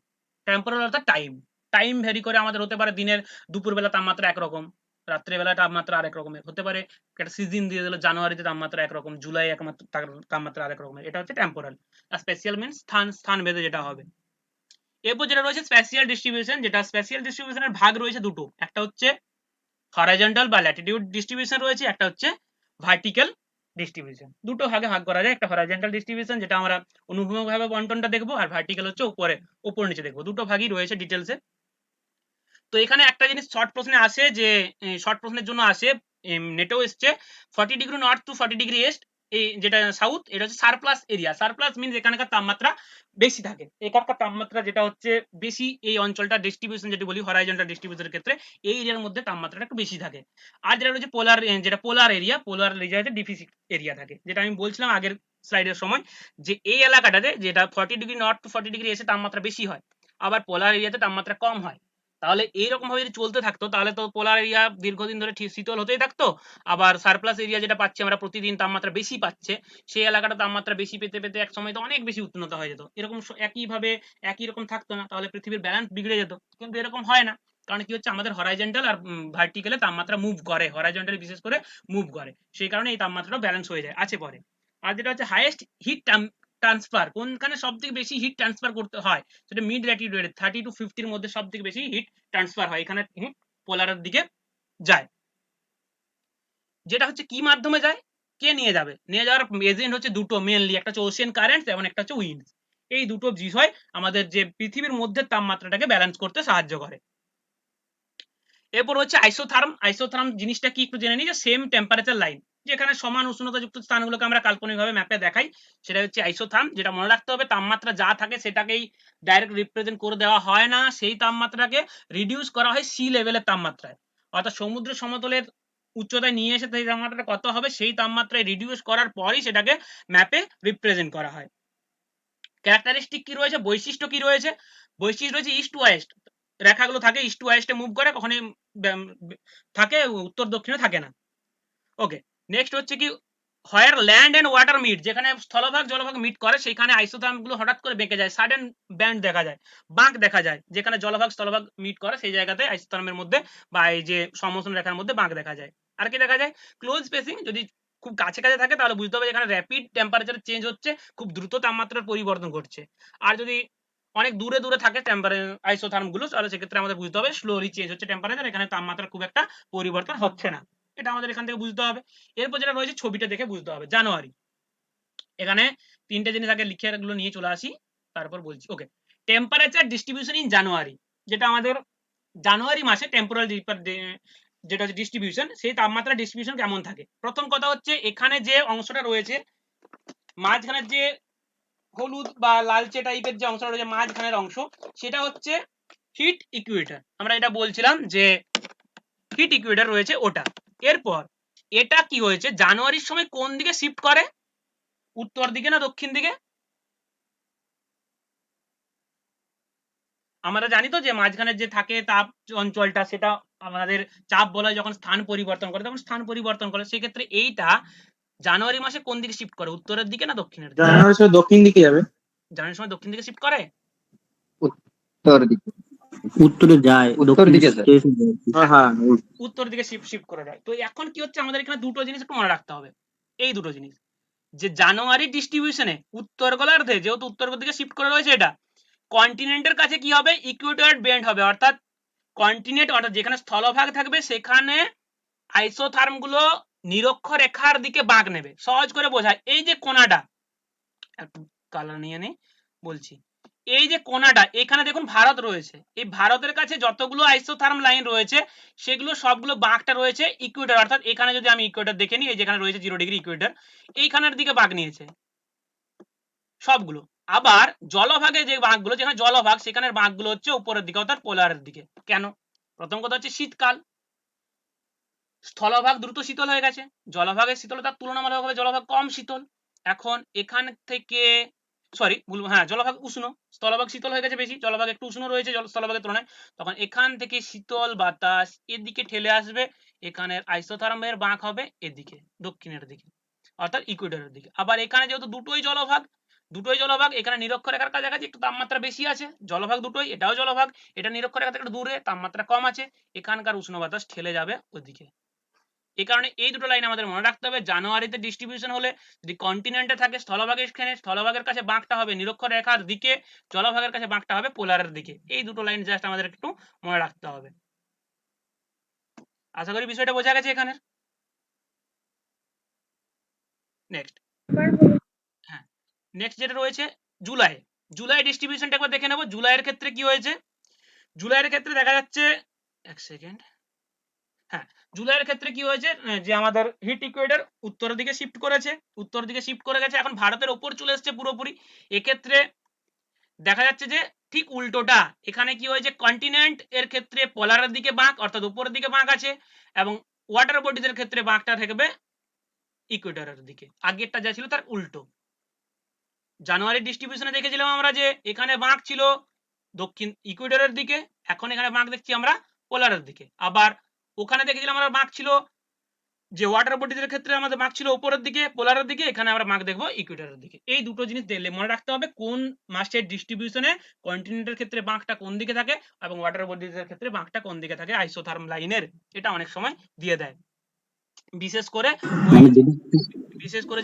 টেম্পোরাল অর্থাৎ টাইম, টাইম ভ্যারি করে আমাদের হতে পারে দিনের দুপুরবেলা তাপমাত্রা একরকম, রাত্রেবেলা তাপমাত্রা আরেক রকমের হতে পারে। একটা সিজন দিয়ে দিল, জানুয়ারিতে তাপমাত্রা একরকম, জুলাই তাপমাত্রা আরেক রকমের, এটা হচ্ছে টেম্পোরাল। আর স্পেশিয়াল মিনস স্থান, স্থান ভেদে যেটা হবে। এরপর যেটা রয়েছে স্পেশিয়াল ডিস্ট্রিবিউশন, যেটা স্পেশিয়াল ডিস্ট্রিবিউশনের ভাগ রয়েছে দুটো, একটা হচ্ছে হরাইজন্টাল বা ল্যাটিটিউড ডিস্ট্রিবিউশন রয়েছে, একটা হচ্ছে ভার্টিক্যাল ডিস্ট্রিবিউশন। দুটো ভাগে ভাগ করা যায়, একটা হরাইজন্টাল ডিস্ট্রিবিউশন যেটা আমরা অনুভূমিকভাবে বন্টনটা দেখবো, আর ভার্টিক্যাল হচ্ছে উপরে উপর নিচে দেখবো। দুটো ভাগই রয়েছে ডিটেলসে। তো এখানে একটা জিনিস শর্ট প্রশ্নে আসে, যে শর্ট প্রশ্নের জন্য আসে, নেটেও এসছে 40 degree north two 40 degree east, এই যেটা সাউথ, এটা হচ্ছে সারপ্লাস এরিয়া। সারপ্লাস মিনস এখানকার তাপমাত্রা বেশি থাকে, এখানকার তাপমাত্রা যেটা হচ্ছে বেশি, এই অঞ্চলটা ডিস্ট্রিবিউশন যেটা বলি হরাইজন্টাল ডিস্ট্রিবিউশনের ক্ষেত্রে এই এরিয়ার মধ্যে তাপমাত্রাটা একটু বেশি থাকে। আর যেটা রয়েছে পোলার, যেটা পোলার এরিয়াতে ডিফিসিট এরিয়া থাকে, যেটা আমি বলছিলাম আগের স্লাইডের সময়, যে এই এলাকাটাতে যেটা 40 ডিগ্রি নর্থ টু 40 ডিগ্রি এসে তাপমাত্রা বেশি হয়, আবার পোলার এরিয়াতে তাপমাত্রা কম হয়। তাহলে এইরকম ভাবে যদি চলতে থাকতো তাহলে তো পোলার এরিয়া দীর্ঘদিন ধরে শীতল হতেই থাকতো, আবার সারপ্লাস এরিয়া যেটা পাচ্ছে আমরা প্রতিদিন তাপমাত্রা বেশি পাচ্ছে, সেই এলাকাটা তাপমাত্রা বেশি পেতে পেতে এক সময় তো অনেক বেশি উষ্ণতা হয়ে যেত। এরকম একইভাবে একই রকম থাকতো না, তাহলে পৃথিবীর ব্যালেন্স বিগড়ে যেত। কিন্তু এরকম হয় না, কারণ কি হচ্ছে আমাদের হরাইজন্টাল আর ভার্টিক্যালে তাপমাত্রা মুভ করে, হরাইজন্টাল বিশেষ করে মুভ করে, সেই কারণে এই তাপমাত্রাটা ব্যালেন্স হয়ে যায়, আছে পরে। আর যেটা হচ্ছে হাইয়েস্ট হিট ট্রান্সফার, কোনখানে সব থেকে বেশি হিট ট্রান্সফার করতে হয়, সেটা মিড ল্যাটিটিউড 30 টু 50 এর মধ্যে সব থেকে বেশি হিট ট্রান্সফার হয়, এখানে হিট পোলারের দিকে যায়। যেটা হচ্ছে কি মাধ্যমে যায়, কে নিয়ে যাবে, নিয়ে যাওয়ার এজেন্ট হচ্ছে দুটো মেনলি, একটা হচ্ছে ওশিয়ান কারেন্টস এবং একটা হচ্ছে উইন্ড। এই দুটো বিষয় আমাদের যে পৃথিবীর মধ্যে তাপমাত্রাটাকে ব্যালেন্স করতে সাহায্য করে। এরপর হচ্ছে আইসোথার্ম, আইসোথার্ম জিনিসটা কি একটু জেনে নিই, যে সেম টেম্পারেচার লাইন, যেখানে সমান উষ্ণতাযুক্ত স্থানগুলোকে আমরা কাল্পনিকভাবে ম্যাপে দেখাই, সেটা হচ্ছে আইসোথার্ম। যেটা মনে রাখতে হবে, তাপমাত্রা যা থাকে সেটাকেই ডাইরেক্ট রিপ্রেজেন্ট করে দেওয়া হয় না, সেই তাপমাত্রাকে রিডিউস করা হয় সি লেভেলের তাপমাত্রায়, অর্থাৎ সমুদ্র সমতলের উচ্চতায় নিয়ে এসে সেই তাপমাত্রাটা কত হবে সেই তাপমাত্রায় রিডিউস করার পরই সেটাকে ম্যাপে রিপ্রেজেন্ট করা হয়। ক্যারেক্টারিস্টিক কি রয়েছে, বৈশিষ্ট্য কি রয়েছে, বৈশিষ্ট্য রয়েছে ইস্ট ওয়েস্ট, রেখাগুলো থাকে ইস্ট ওয়েস্টে মুভ করে, কখনোই থাকে উত্তর দক্ষিণে থাকে না। ওকে, নেক্সট হচ্ছে কি হোয়ার ল্যান্ড এন্ড ওয়াটার মিট, যেখানে স্থলভাগ জলভাগ মিট করে সেখানে আইসোথার্ম গুলো হঠাৎ করে বেঁকে যায়, সাডেন ব্যান্ড দেখা যায়, বাঁক দেখা যায়, যেখানে জলভাগ স্থলভাগ মিট করে সেই জায়গাতে আইসোথার্মের মধ্যে বা এই যে সমোষণ রেখার মধ্যে বাঁক দেখা যায়। আর কি দেখা যায়, ক্লোজ স্পেসিং, যদি খুব কাছে কাছে থাকে তাহলে বুঝতে হবে এখানে র্যাপিড টেম্পারেচার চেঞ্জ হচ্ছে, খুব দ্রুত তাপমাত্রার পরিবর্তন ঘটছে। আর যদি অনেক দূরে দূরে থাকে আইসোথার্ম গুলো, তাহলে সেক্ষেত্রে আমাদের বুঝতে হবে স্লোলি চেঞ্জ হচ্ছে টেম্পারেচার, এখানে তাপমাত্রার খুব একটা পরিবর্তন হচ্ছে না, এটা আমাদের এখান থেকে বুঝতে হবে। এরপর যেটা রয়েছে ছবিটা দেখে বুঝতে হবে, জানুয়ারি, এখানে তিনটে জিনিস আগে লিখে এগুলো নিয়ে চলে আসি তারপর বলছি। ওকে, টেম্পারেচার ডিস্ট্রিবিউশন ইন জানুয়ারি, যেটা আমাদের জানুয়ারি মাসে টেম্পোরাল যেটা হচ্ছে ডিস্ট্রিবিউশন, সেই তাপমাত্রা ডিস্ট্রিবিউশন কেমন থাকে। প্রথম কথা হচ্ছে এখানে যে অংশটা রয়েছে মাঝখানের যে হলুদ বা লালচে টাইপের যে অংশটা রয়েছে মাঝখানের অংশ, সেটা হচ্ছে হিট ইকুয়েটর, আমরা এটা বলছিলাম যে হিট ইকুয়েটর রয়েছে ওটা। এরপর এটা কি হয়েছে, জানুয়ারির সময় কোন দিকে শিফট করে, উত্তর দিকে না দক্ষিণ দিকে? আমরা জানি তো যে মাঝখানে যে থাকে তাপ অঞ্চলটা, সেটা আমাদের চাপ বলা হয়। যখন স্থান পরিবর্তন করে তখন স্থান পরিবর্তন করে, সেক্ষেত্রে এইটা জানুয়ারি মাসে কোন দিকে শিফট করে, উত্তরের দিকে না দক্ষিণের দিকে? জানুয়ারির সময় দক্ষিণ দিকে যাবে। জানুয়ারির সময় দক্ষিণ দিকে শিফট করে। উত্তর দিকে। উত্তরে যায়, উত্তর দক্ষিণ দিকে স্যার। শেষ হয়ে যায়। হ্যাঁ উত্তর দিকে শিফট করে যায়। তো এখন কি হচ্ছে, আমাদের এখানে দুটো জিনিস একটু মনে রাখতে হবে। এই দুটো জিনিস, যে জানুয়ারি ডিস্ট্রিবিউশনে উত্তর গোলার্ধে যেহেতু উত্তর দিকে শিফট করে রয়েছে, এটা কন্টিনেন্টের কাছে কি হবে, ইকুয়েটর বেন্ড হবে। অর্থাৎ কন্টিনেন্ট অর্থাৎ যেখানে স্থলভাগ থাকবে সেখানে আইসোথার্ম গুলো নিরক্ষরেখার দিকে বাঁক নেবে। সহজ করে বোঝায়, এই যে কোণাটা, একটু কালার নিয়ে নেই বলছি, এই যে কোণাটা এখানে দেখুন ভারত রয়েছে, এই ভারতের কাছে যতগুলো আইসোথার্ম লাইন রয়েছে সেগুলো সবগুলো বাঁকটা রয়েছে ইকুয়েটর। অর্থাৎ এখানে যদি আমি ইকুয়েটর দেখে নিই, এই যেখানে রয়েছে 0 ডিগ্রি ইকুয়েটর, এইখানের দিকে বাঁক নিয়েছে সবগুলো। আবার জলভাগে যে বাঁকগুলো, যেখানে জলভাগ সেখানের বাঁকগুলো হচ্ছে উপরের দিকে অর্থাৎ পোলারের দিকে। কেন? প্রথম কথা হচ্ছে শীতকাল, স্থলভাগ দ্রুত শীতল হয়ে গেছে, জলভাগের শীতলতার তুলনামূলকভাবে জলভাগ কম শীতল। এখন এখান থেকে জলভাগ উষ্ণ, স্থলভাগ শীতল হয়ে গেছে বেশি, জলভাগ একটু উষ্ণ রয়েছে স্থলভাগের তুলনায়। তখন এখান থেকে শীতল বাতাস এদিকে ঠেলে আসবে, এখানের আইসোথার্মের বাঁক হবে এদিকে দক্ষিণের দিকে অর্থাৎ ইকুয়েটরের দিকে। আবার এখানে যেহেতু দুটোই জলভাগ, এখানে নিরক্ষরেখার কাছাকাছি একটু তাপমাত্রা বেশি আছে, জলভাগ দুটোই, এটাও জলভাগ, এটা নিরক্ষরেখা থেকে একটু দূরে, তাপমাত্রা কম আছে, এখানকার উষ্ণ বাতাস ঠেলে যাবে ওদিকে। এই কারণে এই দুটো লাইন আমাদের মনে রাখতে হবে। জানুয়ারিতে ডিস্ট্রিবিউশন হলে যদি কন্টিনেন্টে থাকে স্থলভাগের কাছে বাঁকটা হবে নিরক্ষরেখার দিকে, জলভাগের কাছে বাঁকটা হবে পোলারের দিকে। এই দুটো লাইন জাস্ট আমাদের একটু মনে রাখতে হবে। আশা করি বিষয়টা বোঝা গেছে এখানে। নেক্সট হ্যাঁ, নেক্সট যেটা রয়েছে জুলাই ডিস্ট্রিবিউশনটা একবার দেখে নেব। জুলাইয়ের ক্ষেত্রে কি হয়েছে, জুলাইয়ের ক্ষেত্রে দেখা যাচ্ছে, এক সেকেন্ড, হ্যাঁ, জুলাইয়ের ক্ষেত্রে কি হয়েছে, যে আমাদের হিট ইকুয়েটর উত্তরের দিকে শিফট করে গেছে, এখন ভারতের ওপর চলে এসেছে পুরোপুরি। এক্ষেত্রে দেখা যাচ্ছে যে ঠিক উল্টোটা, এখানে কি হয়েছে, কন্টিনেন্ট এর ক্ষেত্রে পোলারের দিকে বাঁক অর্থাৎ উপরের দিকে বাঁক আছে, এবং ওয়াটার বডিজের ক্ষেত্রে বাঁকটা থাকবে ইকুয়েটরের দিকে। আগেরটা যা ছিল তার উল্টো। জানুয়ারি ডিস্ট্রিবিউশনে দেখেছিলাম আমরা যে এখানে বাঁক ছিল দক্ষিণ ইকুয়েটরের দিকে, এখন এখানে বাঁক দেখছি আমরা পোলারের দিকে। আবার ওখানে দেখেছিলাম আমরা বাঁক ছিল যে ওয়াটার বডিজের ক্ষেত্রে আমাদের মার্ক ছিল উপরের দিকে পোলারের দিকে, এখানে আমরা মার্ক দেখবো ইকুয়েটরের দিকে। এই দুটো জিনিস দেখলে মনে রাখতে হবে কোন মাসের ডিস্ট্রিবিউশনে কন্টিনেন্টের ক্ষেত্রে বাঁকটা কোন দিকে থাকে এবং ওয়াটার বডিজের ক্ষেত্রে বাঁকটা কোন দিকে থাকে আইসোথার্ম লাইনের। এটা অনেক সময় দিয়ে দেয়, বিশেষ করে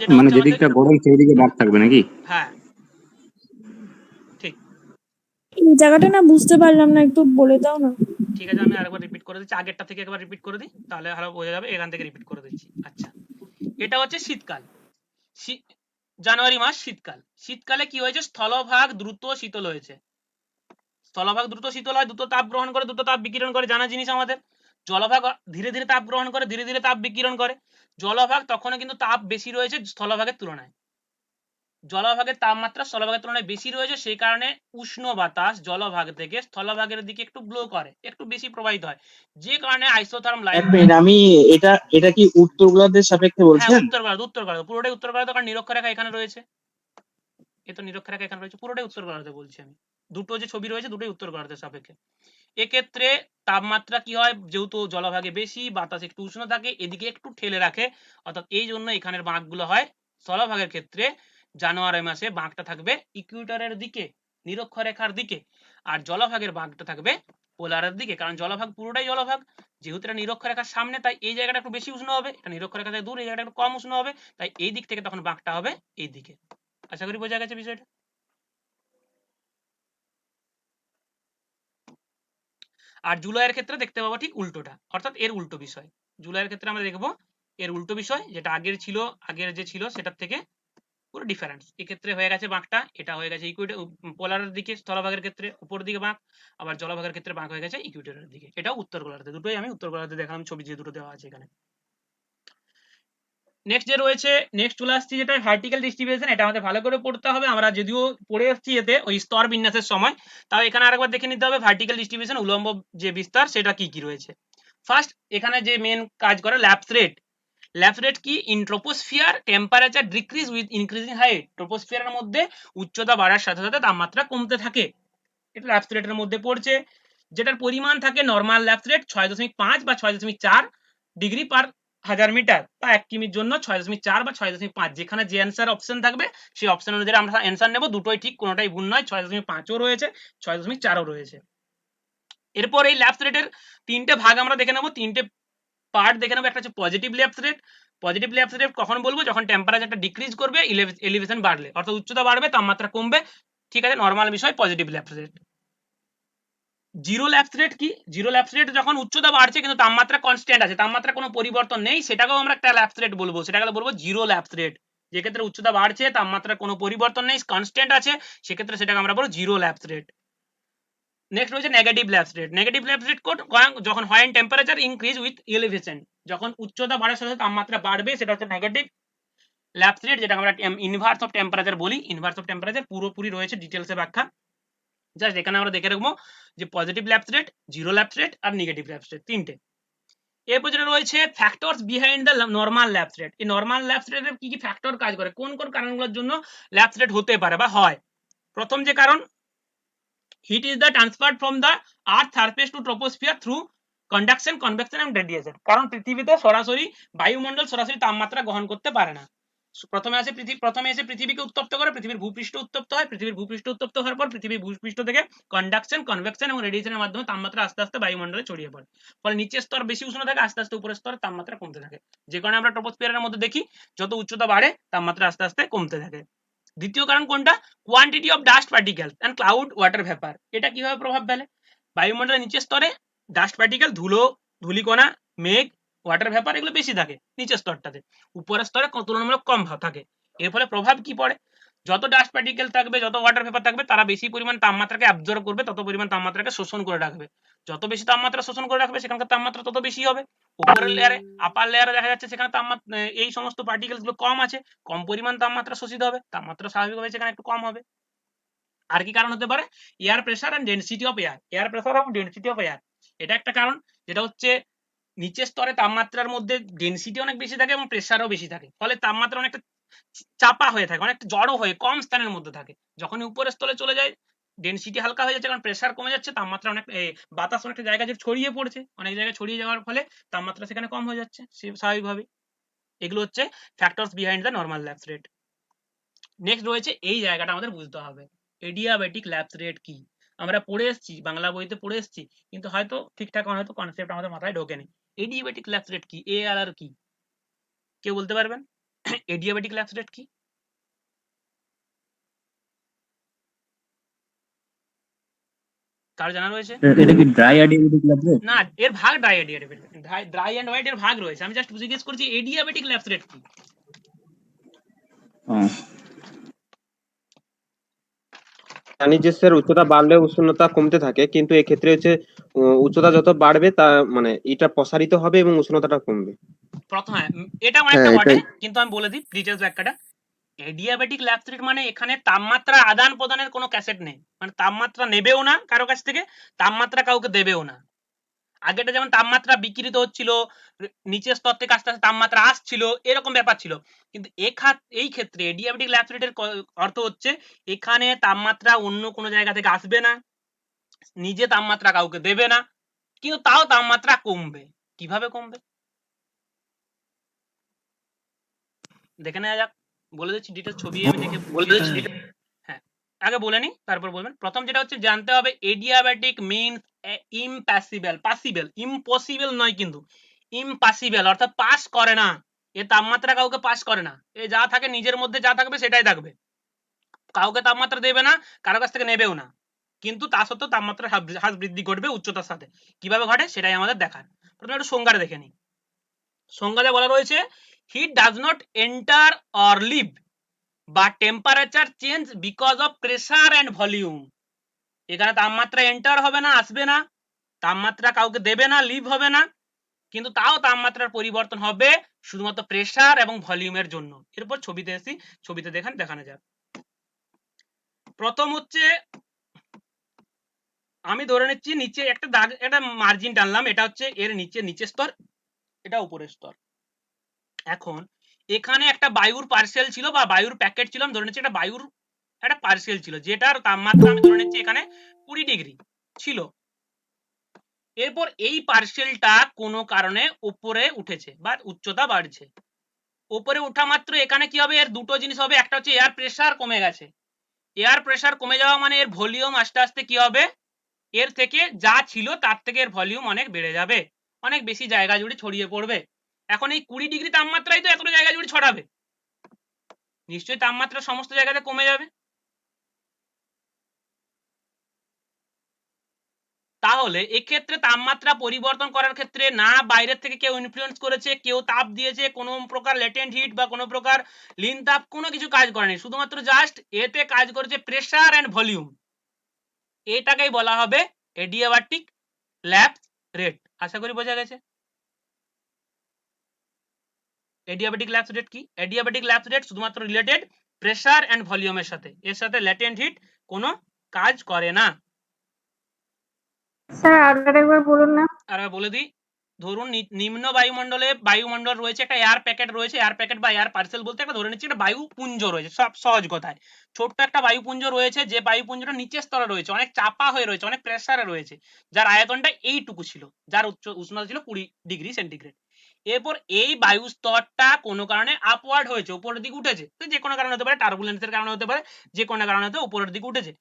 যেটা মানে হচ্ছে যেদিকটা গরম সেই দিকে বাঁক থাকবে নাকি? হ্যাঁ ঠিক। এই জায়গাটা না বুঝতে পারলাম না, একটু বলে দাও না। ঠিক আছে, আমি আরেকবার রিপিট করে দিচ্ছি, আগেরটা থেকে একবার রিপিট করে দিই, তাহলে আরো বোঝা যাবে। এখান থেকে রিপিট করে দিচ্ছি। আচ্ছা, এটা হচ্ছে শীতকাল, জানুয়ারি মাস শীতকাল। শীতকালে কি হয়েছে, স্থলভাগ দ্রুত শীতল হয়েছে। স্থলভাগ দ্রুত শীতল হয়, দ্রুত তাপ গ্রহণ করে, দ্রুত তাপ বিকিরণ করে, জানা জিনিস আমাদের। জলভাগ ধীরে ধীরে তাপ গ্রহণ করে, ধীরে ধীরে তাপ বিকিরণ করে। জলভাগ তখনও কিন্তু তাপ বেশি রয়েছে স্থলভাগের তুলনায়, জলভাগের তাপমাত্রা স্থলভাগের তুলনায় বেশি রয়েছে, সেই কারণে উষ্ণ বাতাস জলভাগ থেকে স্থলভাগের দিকে একটু ব্লো করে, একটু বেশি প্রবাহিত হয়, যে কারণে আইসোথার্ম লাইন। আমি এটা কি উত্তর গোলার্ধের সাপেক্ষে হ্যাঁ, বলছেন? উত্তর গোলার্ধ পুরোটাই উত্তর গোলার্ধ, কারণ নিরক্ষরেখা এখানে রয়েছে, এ তো নিরক্ষরেখা এখানে রয়েছে, পুরোটাই উত্তর গোলার্ধে বলছি আমি। দুটো যে ছবি রয়েছে দুটোই উত্তর গোলার্ধের সাপেক্ষে। এক্ষেত্রে তাপমাত্রা কি হয়, যেহেতু জলভাগে বেশি, বাতাস একটু উষ্ণ থাকে, এদিকে একটু ঠেলে রাখে, অর্থাৎ এই জন্য এখানের বাঁকগুলো হয় স্থলভাগের ক্ষেত্রে জানুয়ারি মাসে বাঁকটা থাকবে ইকুয়েটরের দিকে, নিরক্ষরেখার দিকে, আর জলভাগের বাঁকটা থাকবে পোলারের দিকে, কারণ জলভাগ পুরোটাই জলভাগ, যেহেতু এটা নিরক্ষরেখার সামনে, তাই এই জায়গাটা একটু বেশি উষ্ণ হবে, এটা নিরক্ষরেখা থেকে দূর, এই জায়গাটা একটু কম উষ্ণ হবে, তাই এই দিক থেকে তখন বাঁকটা হবে এই দিকে। আশা করি বোঝা গেছে বিষয়টা। আর জুলাইয়ের ক্ষেত্রে দেখতে পাবো ঠিক উল্টোটা, অর্থাৎ এর উল্টো বিষয়। জুলাইয়ের ক্ষেত্রে আমরা দেখবো এর উল্টো বিষয়, যেটা আগের যে ছিল সেটার থেকে পুরো ডিফারেন্স। এক্ষেত্রে হয়ে গেছে বাঁকটা, এটা হয়ে গেছে ইকুয়েটর পোলারের দিকে, স্থলভাগের ক্ষেত্রে উপর দিকে বাঁক, আবার জলভাগের ক্ষেত্রে বাঁক হয়ে গেছে ইকুয়েটরের দিকে। এটাও উত্তর গোলার্ধে, দুটোই আমি উত্তর গোলার্ধে দেখালাম ছবি যে দুটো দেওয়া আছে এখানে। নেক্সট যে রয়েছে, নেক্সট চলে আসছে যেটা ভার্টিক্যাল ডিস্ট্রিবিউশন। এটা আমাদের ভালো করে পড়তে হবে, আমরা যদিও পড়ে এসেছি এতে ওই স্তর বিন্যাসের সময়, তাও এখানে আরেকবার দেখে নিতে হবে ভার্টিক্যাল ডিস্ট্রিবিউশন উলম্ব যে বিস্তার সেটা কি কি রয়েছে। ফার্স্ট এখানে যে মেন কাজ করে ল্যাপস রেট। ল্যাপস রেট কি? In troposphere temperature decrease with increasing height. ট্রোপোস্ফিয়ারের মধ্যে উচ্চতা বাড়ার সাথে সাথে তাপমাত্রা কমতে থাকে, এটা ল্যাপস রেটের মধ্যে পড়ছে। যেটার পরিমাণ থাকে নর্মাল ল্যাপস রেট 6.5 বা 6.4 ডিগ্রি পার 1000 মিটার, বা 1 কিমির জন্য 6.4 বা 6.5। যেখানে যে অ্যান্সার অপশন থাকবে সেই অপশন অনুযায়ী আমরা অ্যান্সার নেব, দুটোই ঠিক, কোনোটাই ভুল নয়। 6.5ও রয়েছে, 6.4ও রয়েছে। এরপর এই ল্যাপস রেটের তিনটে ভাগ আমরা দেখে নেব, তিনটে পার্ট দেখে নেব। একটা হচ্ছে positive lapse rate. Positive lapse rate কখন বলবো? যখন টেম্পারেচারটা ডিক্রিজ করবে, এলিভেশন বাড়লে, অর্থাৎ উচ্চতা বাড়বে, তাপমাত্রা কমবে, ঠিক আছে, নর্মাল বিষয় positive lapse rate. Zero lapse rate কি? জিরো ল্যাপস রেট যখন উচ্চতা বাড়ছে কিন্তু তাপমাত্রা কনস্ট্যান্ট আছে, তাপমাত্রা কোনো পরিবর্তন নেই, সেটাকেও আমরা একটা ল্যাপস রেট বলবো, সেটাকে বলবো জিরো ল্যাপস রেট। যে ক্ষেত্রে উচ্চতা বাড়ছে, তাপমাত্রা কোনো পরিবর্তন নেই, কনস্ট্যান্ট আছে, সেক্ষেত্রে সেটাকে আমরা বলবো জিরো ল্যাপস রেট। নেক্সট রয়েছে negative lapse rate. Negative lapse rate যখন হয় টেম্পারেচার ইনক্রিজ উইথ এলিভেশন, যখন উচ্চতা বাড়ার সাথে তাপমাত্রা বাড়বে, সেটা হচ্ছে নেগেটিভ ল্যাপস রেট, যেটা আমরা ইনভার্স অফ টেম্পারেচার বলি। ইনভার্স অফ টেম্পারেচার পুরোপুরি রয়েছে ডিটেলসে ব্যাখ্যা, জাস্ট এখানে আমরা দেখে রাখবো যে positive lapse rate, zero lapse rate আর নেগেটিভ ল্যাপস রেট তিনটে। এরপর যেটা রয়েছে factors behind the normal lapse rate. এই নরমাল ল্যাপস রেটের কি কি ফ্যাক্টর কাজ করে, কোন কোন কারণগুলোর জন্য ল্যাপস রেট হতে পারে বা হয়। প্রথম যে কারণ, heat is the transferred from the earth surface to troposphere through conduction, convection and radiation. কারণ পৃথিবীতে সরাসরি বায়ুমণ্ডল সরাসরি তাপমাত্রা গ্রহণ করতে পারে না। প্রথমে এসে পৃথিবীকে উত্তপ্ত করে, পৃথিবীর ভূপৃষ্ঠ উত্তপ্ত হয়, পৃথিবীর ভূপৃষ্ঠ উত্তপ্ত হওয়ার পর পৃথিবীর ভূপৃষ্ঠ থেকে কন্ডাকশন, কনভেকশন এবং রেডিয়েশনের মাধ্যমে তাপমাত্রা আস্তে আস্তে বায়ুমণ্ডলে ছড়িয়ে পড়ে। ফলে নিচের স্তর বেশি উষ্ণ থাকে, আস্তে আস্তে উপরের স্তরে তাপমাত্রা কমতে থাকে। যে কারণে আমরা ট্রোপোস্ফিয়ারের মধ্যে দেখি যত উচ্চতা বাড়ে তাপমাত্রা আস্তে আস্তে কমতে থাকে। দ্বিতীয় কারণ কোনটা? Quantity of dust particles and cloud water vapour. এটা কিভাবে প্রভাব ফেলে? বায়ুমণ্ডলের নিচের স্তরে ডাস্ট পার্টিকেল, ধূলিকণা, মেঘ, ওয়াটার ভেপার এগুলো বেশি থাকে নিচের স্তরটাতে, উপরের স্তরে তুলনামূলক কম থাকে। এর ফলে প্রভাব কি পড়ে? যত ডাস্ট পার্টিকেল থাকবে, যত ওয়াটার ভেপার থাকবে, তারা বেশি পরিমাণ তাপমাত্রাকে অ্যাবজর্ব করবে, তত পরিমাণ তাপমাত্রাকে শোষণ করে রাখবে। যত বেশি তাপমাত্রা শোষণ করে রাখবে, সেখানকার তাপমাত্রা তত বেশি হবে। উপরের লেয়ারে, আপার লেয়ারে দেখা যাচ্ছে সেখানে তাপমাত্রা, এই সমস্ত পার্টিকেলস গুলো কম আছে, কম পরিমাণ তাপমাত্রা শোষিত হবে, তাপমাত্রা স্বাভাবিকভাবে সেখানে একটু কম হবে। আর কি কারণ হতে পারে? Air pressure and density of air. Air pressure এবং ডেনসিটি অফ এয়ার, এটা একটা কারণ, যেটা হচ্ছে নিচের স্তরে তাপমাত্রার মধ্যে ডেনসিটি অনেক বেশি থাকে এবং প্রেসারও বেশি থাকে, ফলে তাপমাত্রা অনেকটা চাপা হয়ে থাকে, অনেকটা জড়ো হয়ে কম স্থানের মধ্যে থাকে। যখন উপরের স্তরে চলে যায়, ডেনসিটি হালকা হয়ে যাচ্ছে, কারণ প্রেসার কমে যাচ্ছে, তাপমাত্রা অনেক, বাতাস অনেকটা জায়গায় ছড়িয়ে পড়ছে, অনেক জায়গায় ছড়িয়ে যাওয়ার ফলে তাপমাত্রা সেখানে কম হয়ে যাচ্ছে স্বাভাবিকভাবে। এগুলো হচ্ছে factors behind the normal lapse rate. Next রয়েছে, এই জায়গাটা আমাদের বুঝতে হবে, এডিয়াবেটিক ল্যাপস রেট কি। আমরা পড়ে এসেছি, বাংলা বইতে পড়ে এসেছি, কিন্তু হয়তো ঠিকঠাক হয়তো কনসেপ্ট আমাদের মাথায় ঢোকেনি। এডিয়াবেটিক ল্যাপস রেট কি? এআরআর কি? কেউ বলতে পারবেন এডিয়াবেটিক ল্যাপস রেট কি? কার জানা রয়েছে? এটা কি ড্রাই অ্যাডিয়াবেটিক ল্যাপস রেট? না, এর ভাগ dry adiabatic, dry and wet এর ভাগ রয়েছে। আমি জাস্ট জিজ্ঞেস করছি এডিয়াবেটিক ল্যাপস রেট কি। জানি যে স্যার উচ্চতা বাড়লে উষ্ণতা কমতে থাকে, কিন্তু এক্ষেত্রে হচ্ছে উচ্চতা যত বাড়বে তা মানে এটা প্রসারিত হবে এবং উষ্ণতাটা কমবে। প্রথমে এটা অনেকটা হ্যাঁ, বটে, এটাই। কিন্তু আমি বলে দিই ডিটেইলস ব্যাখ্যাটা। এডিয়াবেটিক ল্যাপস রেট মানে এখানে তাপমাত্রা আদান প্রদানের কোনো ক্যাসেট নেই, মানে তাপমাত্রা নেবেও না কারো কাছ থেকে, তাপমাত্রা কাউকে দেবেও না। আগেটা যেমন তাপমাত্রা বিকিরিত হচ্ছিল, নিচের স্তর থেকে আস্তে আস্তে তাপমাত্রা আসছিল, এরকম ব্যাপার ছিল। কিন্তু এই ক্ষেত্রে এডিয়াবেটিক ল্যাপস রেটের অর্থ হচ্ছে এখানে তাপমাত্রা অন্য কোনো জায়গা থেকে আসবে না, নিজে তাপমাত্রা কাউকে দেবে না, কিন্তু তাও তাপমাত্রা কমবে। কিভাবে কমবে দেখে নেওয়া যাক, বলে দিচ্ছি ডিটেইলস, ছবি আমি দেখে বলে দিচ্ছি। হ্যাঁ, আগে বলে নি তারপর বলবেন। প্রথম যেটা হচ্ছে জানতে হবে, এডিয়াবেটিক মিনস ইম্পসিবল। পাসিবল, ইম্পসিবল নয় কিন্তু, ইম্পসিবল অর্থাৎ পাস করে না, এ তাপমাত্রা কাউকে পাস করে না, এ যা থাকে নিজের মধ্যে যা থাকবে সেটাই থাকবে, কাউকে তাপমাত্রা দেবে না, কারো কাছ থেকে নেবেও না, কিন্তু তা সত্ত্বেও তাপমাত্রা হ্রাস বৃদ্ধি ঘটবে উচ্চতার সাথে। কিভাবে ঘটে সেটাই আমাদের দেখার। প্রথমে একটু সংজ্ঞাটা দেখে নিই। সংজ্ঞাতে বলা রয়েছে, heat does not enter or leave বা temperature change because of pressure and volume. এখানে তাপমাত্রা এন্টার হবে না, আসবে না, তাপমাত্রা কাউকে দেবে না, লিভ হবে না, কিন্তু তাও তাপমাত্রার পরিবর্তন হবে শুধুমাত্র প্রেসার এবং ভলিউমের জন্য। এরপর ছবিতে এসি, ছবিতে দেখানো যাক। প্রথম হচ্ছে আমি ধরে নিচ্ছি নিচে একটা দাগ, একটা মার্জিন টানলাম, এটা হচ্ছে এর নিচের স্তর, এটা উপরের স্তর। এখন এখানে একটা বায়ুর পার্সেল ছিল বা বায়ুর প্যাকেট ছিল, আমি ধরে নিচ্ছি একটা বায়ুর একটা পার্সেল ছিল, যেটার তাপমাত্রা আমি ধরে নিচ্ছি এখানে 20 ডিগ্রি ছিল। এরপর এই পার্সেলটা কোনো কারণে উপরে উঠেছে বা উচ্চতা বাড়ছে। উপরে ওঠা মাত্র এখানে কি হবে, এর দুটো জিনিস হবে, একটা হচ্ছে এয়ার প্রেসার কমে গেছে। এয়ার প্রেসার কমে যাওয়া মানে এর ভলিউম আস্তে আস্তে কি হবে, এর থেকে যা ছিল তার থেকে এর ভলিউম অনেক বেড়ে যাবে, অনেক বেশি জায়গা জুড়ে ছড়িয়ে পড়বে। এখন এই 20 ডিগ্রি তাপমাত্রাই তো এতটা জায়গা জুড়ে ছড়াবে, নিশ্চয়ই তাপমাত্রা সমস্ত জায়গাতে কমে যাবে। তাহলে এক্ষেত্রে তাপমাত্রা পরিবর্তন করার ক্ষেত্রে না বাইরের থেকে কেউ ইনফ্লুয়েন্স করেছে, কেউ তাপ দিয়েছে, কোনো প্রকার লেটেন্ট হিট বা কোনো প্রকার লিন তাপ কোনো কিছু কাজ করেনি, শুধুমাত্র জাস্ট এতে কাজ করেছে প্রেসার এন্ড ভলিউম। এটাকেই বলা হবে এডিয়াবাটিক ল্যাপস রেট। আশা করি বোঝা গেছে। এডিয়াবেটিক ল্যাপস রেট কি? এডিয়াবেটিক ল্যাপস রেট শুধুমাত্র রিলেটেড প্রেসার এন্ড ভলিউমের সাথে, এর সাথে ল্যাটেন্ট হিট কোনো কাজ করে না। স্যার আরেকবার বলুন না। আর বলে দিই, ধরুন নিম্ন বায়ুমণ্ডল রয়েছে, একটা এয়ার প্যাকেট রয়েছে, এয়ার প্যাকেট বা এয়ার পার্সেল বলতে একটা ধরে নিচ্ছি একটা বায়ুপুঞ্জ রয়েছে, সব সহজ কথায় ছোট্ট একটা বায়ুপুঞ্জ রয়েছে, যে বায়ুপুঞ্জটা নিচের স্তরে রয়েছে, অনেক চাপা হয়ে রয়েছে, অনেক প্রেসারে রয়েছে, যার আয়তনটা এইটুকু ছিল, যার উষ্ণতা ছিল 20 ডিগ্রি সেন্টিগ্রেড। এরপর এই বায়ু স্তরটা কোনো কারণে আপওয়ার্ড হয়েছে, উপরের দিকে উঠেছে, যে কোনো কারণে হতে পারে, টার্বুলেন্সের কারণে হতে পারে, যে কোনো কারণে হতে উপরের দিকে উঠেছে।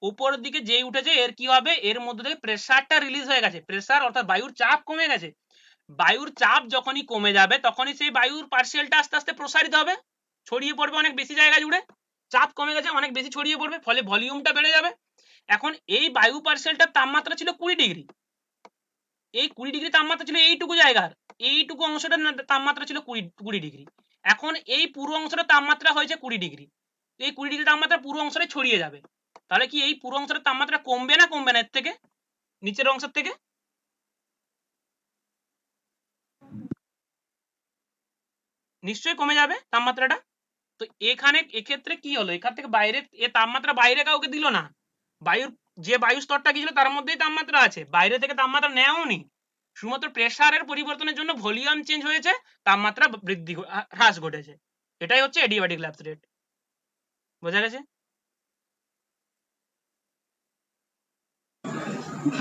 উপরের দিকে যেই উঠেছে এর কি হবে, এর মধ্যে থেকে প্রেসারটা রিলিজ হয়ে গেছে, প্রেসার অর্থাৎ বায়ুর চাপ কমে গেছে। বায়ুর চাপ যখনই কমে যাবে তখনই সেই বায়ুর পার্সেলটা আস্তে আস্তে প্রসারিত হবে, ছড়িয়ে পড়বে অনেক বেশি জায়গা জুড়ে, চাপ কমে গেছে অনেক বেশি ছড়িয়ে পড়বে, ফলে ভলিউমটা বেড়ে যাবে। এখন এই বায়ু পার্সেলটার তাপমাত্রা ছিল 20 ডিগ্রি, এই 20 ডিগ্রি তাপমাত্রা ছিল এইটুকু জায়গার, এইটুকু অংশটার তাপমাত্রা ছিল 20 ডিগ্রি। এখন এই পুরো অংশটার তাপমাত্রা হয়েছে 20 ডিগ্রি, এই 20 ডিগ্রি তাপমাত্রা পুরো অংশটাই ছড়িয়ে যাবে। তাহলে কি এই পুরো অংশটার তাপমাত্রা কমবে না কমবে না এর থেকে, নিচের অংশের থেকে? নিশ্চয়ই কমে যাবে তাপমাত্রাটা। তো এখানে এক্ষেত্রে কি হলো, এখান থেকে বাইরে এ তাপমাত্রা বাইরে কাউকে দিল না, বায়ুর যে বায়ু স্তরটা গিয়েছিল তার মধ্যেই তাপমাত্রা আছে, বাইরে থেকে তাপমাত্রা নেওয়াও নি, শুধুমাত্র প্রেসারের পরিবর্তনের জন্য ভলিউম চেঞ্জ হয়েছে, তাপমাত্রা হ্রাস ঘটেছে। এটাই হচ্ছে এডিয়াবাটিক ল্যাপস রেট। বোঝা গেছে?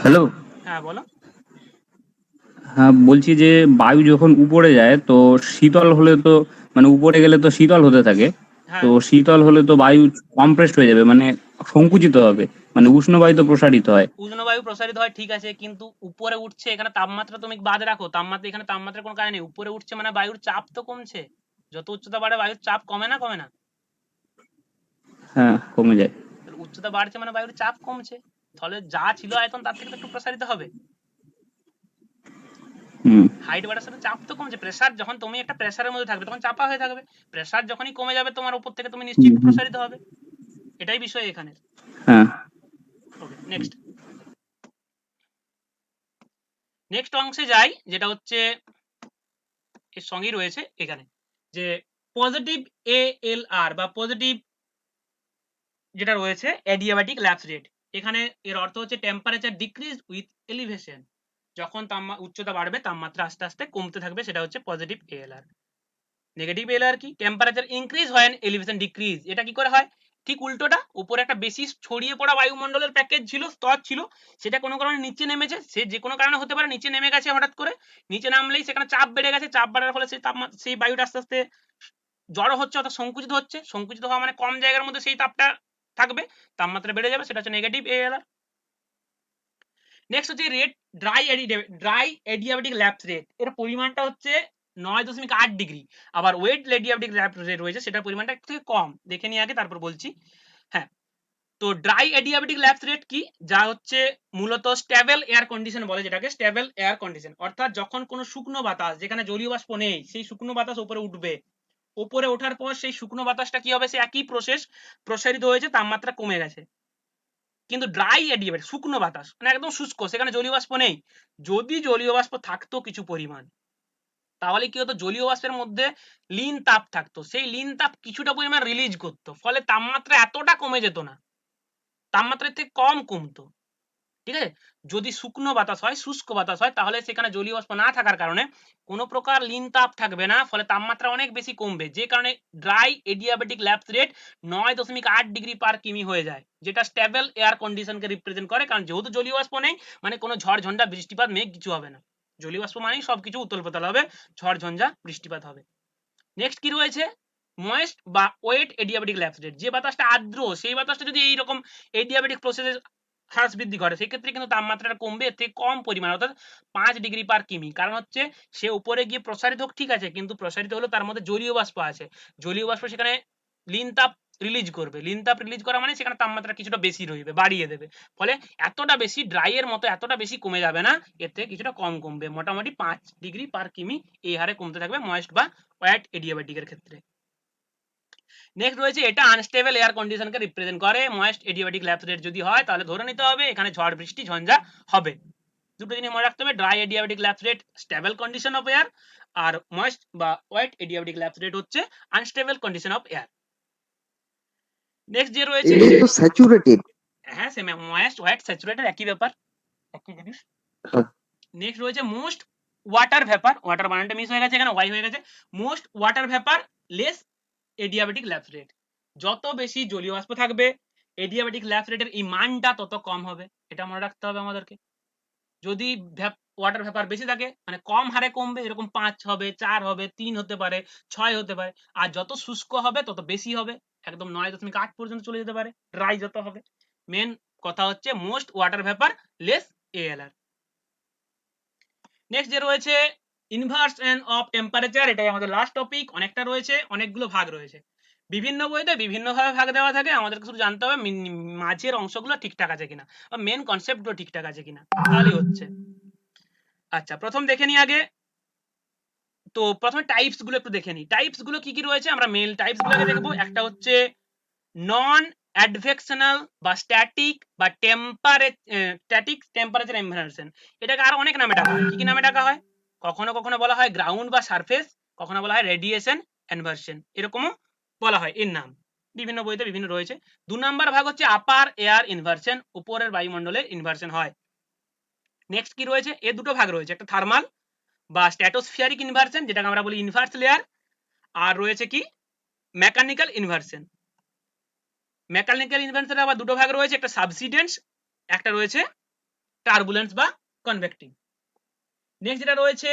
হ্যালো। হ্যাঁ বলো। হ্যাঁ, বলছি যে বায়ু যখন উপরে যায় তো শীতল হলে তো মানে উপরে গেলে তো শীতল হতে থাকে, হ্যাঁ তো শীতল হলে তো বায়ু কমপ্রেসড হয়ে যাবে, মানে সংকুচিত হবে, মানে উষ্ণ বায়ু তো প্রসারিত হয়। উষ্ণ বায়ু প্রসারিত হয় ঠিক আছে, কিন্তু উপরে উঠছে, এখানে তাপমাত্রা তুমি বাদ রাখো, তাপমাত্রা এখানে তাপমাত্রার কোনো কারণ নেই, উপরে উঠছে মানে বায়ুর চাপ তো কমছে, যত উচ্চতা বাড়ে বায়ুর চাপ কমে না কমে না? হ্যাঁ, কমে যায়। উচ্চতা বাড়ছে মানে বায়ুর চাপ কমছে, তাহলে যা ছিল আয়তন তার থেকে তো একটু প্রসারিত হবে। হাইট বাড়ার সাথে চাপ তো কমছে, প্রেসার যখন তুমি একটা প্রেসারের মধ্যে থাকবে তখন চাপা হয়ে থাকবে, প্রেসার যখনই কমে যাবে তোমার উপর থেকে তুমি নিশ্চয়ই প্রসারিত হবে, এটাই বিষয় এখানে। হ্যাঁ। ওকে, নেক্সট অংশে যাই, যেটা হচ্ছে এর সঙ্গেই রয়েছে এখানে, যে পজিটিভ ALR বা পজিটিভ যেটা রয়েছে অ্যাডিয়াবাটিক ল্যাপস রেট। এখানে এর অর্থ হচ্ছে টেম্পারেচার ডিক্রিজ উইথ এলিভেশন, যখন উচ্চতা বাড়বে তাপমাত্রা আস্তে আস্তে কমতে থাকবে, সেটা হচ্ছে পজিটিভ ALR। নেগেটিভ ALR কি? টেম্পারেচার ইনক্রিজ হয় এলিভেশন ডিক্রিজ। এটা কি করে হয়? ঠিক উল্টোটা, উপরে একটা বেশি ছড়িয়ে পড়া বায়ুমণ্ডলের প্যাকেজ ছিল, স্তর ছিল, সেটা কোনো কারণে নিচে নেমেছে, সে যে কোনো কারণে হতে পারে, নিচে নেমে গেছে হঠাৎ করে, নিচে নামলেই সেখানে চাপ বেড়ে গেছে, চাপ বাড়ার ফলে সেই বায়ুটা আস্তে আস্তে জড়ো হচ্ছে অর্থাৎ সংকুচিত হচ্ছে, সংকুচিত হওয়া মানে কম জায়গার মধ্যে সেই তাপটা থাকবে, তাপমাত্রা বেড়ে যাবে, সেটা হচ্ছে নেগেটিভ ALR। নেক্সট হচ্ছে rate dry adiabatic lapse rate, এর পরিমাণটা হচ্ছে 9.8 ডিগ্রি। আবার ওয়েট অ্যাডিয়াবেটিক ল্যাপস রেট রয়েছে, সেটার পরিমাণটা একটু কম, দেখে নিয়ে আগে তারপর বলছি। হ্যাঁ, তো ড্রাই অ্যাডিয়াবেটিক ল্যাপস রেট কি, যা হচ্ছে মূলত স্টেবল এয়ার কন্ডিশন বলে, যেটাকে স্টেবল এয়ার কন্ডিশন, অর্থাৎ যখন কোনো শুকনো বাতাস, যেখানে জলীয় বাষ্প নেই, সেই শুকনো বাতাস উপরে উঠবে, উপরে ওঠার পর সেই শুকনো বাতাসটা কি হবে, সে একই প্রসেস প্রসারিত হয়েছে, তাপমাত্রা কমে গেছে। কিন্তু ড্রাই অ্যাডিয়াবেটিক শুকনো বাতাস মানে একদম শুষ্ক, সেখানে জলীয় বাষ্প নেই, যদি জলীয় বাষ্প থাকতো কিছু পরিমাণ, তাহলে কি হতো, জলীয় বাষ্পের মধ্যে লীন তাপ থাকতো, সেই লীন তাপ কিছুটা পরিমাণ রিলিজ করতো, ফলে তাপমাত্রা এতটা কমে যেত না, তাপমাত্রার থেকে কম কমতো। ঠিক আছে, যদি শুকনো বাতাস হয়, শুষ্ক বাতাস হয়, তাহলে সেখানে জলীয় বাষ্প না থাকার কারণে কোনো প্রকার লীন তাপ থাকবে না, ফলে তাপমাত্রা অনেক বেশি কমবে, যে কারণে dry adiabatic lapse rate 9.8 degree per কিমি হয়ে যায়, যেটা স্টেবল এয়ার কন্ডিশনকে রিপ্রেজেন্ট করে। কারণ যেহেতু জলীয় বাষ্প নেই, মানে কোনো ঝড় ঝঞ্ঝা বৃষ্টিপাত মেঘ কিছু হবে না, জলীয় বাষ্প মানেই সবকিছু উতল পাতল হবে, ঝড় ঝঞ্ঝা বৃষ্টিপাত হবে। নেক্সট কি রয়েছে, ময়েস্ট বা ওয়েট এডিয়াবেটিক ল্যাপস রেট, যে বাতাসটা আর্দ্র সেই বাতাসটা যদি এইরকম এডিয়াবেটিক প্রসেসে হ্রাস বৃদ্ধি ঘটে, সেক্ষেত্রে কিন্তু তাপমাত্রাটা কমবে এর থেকে কম পরিমাণ, অর্থাৎ 5 ডিগ্রি পার কিমি। কারণ হচ্ছে সে উপরে গিয়ে প্রসারিত হোক ঠিক আছে, কিন্তু প্রসারিত হলো তার মধ্যে জলীয় বাষ্প আছে, জলীয় বাষ্প সেখানে লীন তাপ রিলিজ করবে, লীন তাপ রিলিজ করা মানে সেখানে তাপমাত্রা কিছুটা বেশি রইবে, বাড়িয়ে দেবে, ফলে এতটা বেশি ড্রাই এর মতো এতটা বেশি কমে যাবে না, এর থেকে কিছুটা কম কমবে, মোটামুটি 5 ডিগ্রি পার কিমি এই হারে কমতে থাকবে ময়েস্ট বা ওয়েট এডিয়াবেটিক এর ক্ষেত্রে। নেক্সট রয়েছে, এটা আনস্টেবল এয়ার কন্ডিশনকে রিপ্রেজেন্ট করে, ময়েস্ট এডিয়াবেটিক ল্যাপস রেট যদি হয় তাহলে ধরে নিতে হবে এখানে ঝড় বৃষ্টি ঝঞ্ঝা হবে। দুটো জিনিস মনে রাখতে হবে, dry adiabatic lapse rate stable condition of air, আর ময়েস্ট বা ওয়েট এডিয়াবেটিক ল্যাপস রেট হচ্ছে unstable condition of air. Next যে রয়েছে, এটাই তো স্যাচুরেটেড। হ্যাঁ সেম, ময়েস্ট ওয়েট স্যাচুরেটেড একই ব্যাপার, একই জিনিস। নেক্সট রয়েছে মোস্ট ওয়াটার ভ্যাপার, ওয়াটার বানানটা মিস হয়ে গেছে এখানে, ওয়াই হয়ে গেছে, most water vapour less adiabatic lapse rate, যত বেশি জলীয় বাষ্প থাকবে এডিয়াবেটিক ল্যাপস রেটের এই মানটা তত কম হবে, এটা মনে রাখতে হবে আমাদেরকে। যদি ওয়াটার ভ্যাপার বেশি থাকে মানে কম হারে কমবে, এরকম 5 হবে, 4 হবে, 3 হতে পারে, 6 হতে পারে, আর যত শুষ্ক হবে তত বেশি হবে, একদম 9.8 পর্যন্ত চলে যেতে পারে, ড্রাই যত হবে। মেন কথা হচ্ছে most water vapour less ALR. Next যে রয়েছে ইনভার্সন অফ টেম্পারেচার, এটাই আমাদের লাস্ট টপিক, অনেকটা রয়েছে, অনেকগুলো ভাগ রয়েছে, বিভিন্ন বইতে বিভিন্ন ভাবে ভাগ দেওয়া থাকে, আমাদেরকে শুধু জানতে হবে মাঝের অংশগুলো ঠিকঠাক আছে কিনা, বা মেন কনসেপ্টগুলো ঠিকঠাক আছে কিনা, তাহলেই হচ্ছে। আচ্ছা, প্রথম দেখে নিই আগে, তো প্রথমে টাইপস গুলো একটু দেখে নিই, টাইপস গুলো কি কি রয়েছে, আমরা মেল টাইপস গুলোকে দেখবো। একটা হচ্ছে নন অ্যাডভেকশনাল বা স্ট্যাটিক বা স্ট্যাটিক টেম্পারেচার ইনভার্সন, এটাকে আরো অনেক নামে ডাকা হয়। কি কি নামে ডাকা হয়, কখনো কখনো বলা হয় গ্রাউন্ড বা সারফেস, কখনো বলা হয় রেডিয়েশন ইনভার্সন, এরকমও বলা হয়, এর নাম বিভিন্ন বইতে বিভিন্ন রয়েছে। 2 নাম্বার ভাগ হচ্ছে আপার এয়ার ইনভার্সন, উপরের বায়ুমণ্ডলে ইনভার্সন হয়। নেক্সট কি রয়েছে, এর দুটো ভাগ রয়েছে, একটা থার্মাল বা স্ট্র্যাটোস্ফিয়ারিক ইনভার্সন, যেটাকে আমরা বলি ইনভার্স লেয়ার, আর রয়েছে কি মেকানিক্যাল ইনভার্সন। মেকানিক্যাল ইনভার্সনের আবার দুটো ভাগ রয়েছে, একটা সাবসিডেন্স, একটা রয়েছে টার্বুলেন্স বা কনভেক্টিং। নেক্সট যেটা রয়েছে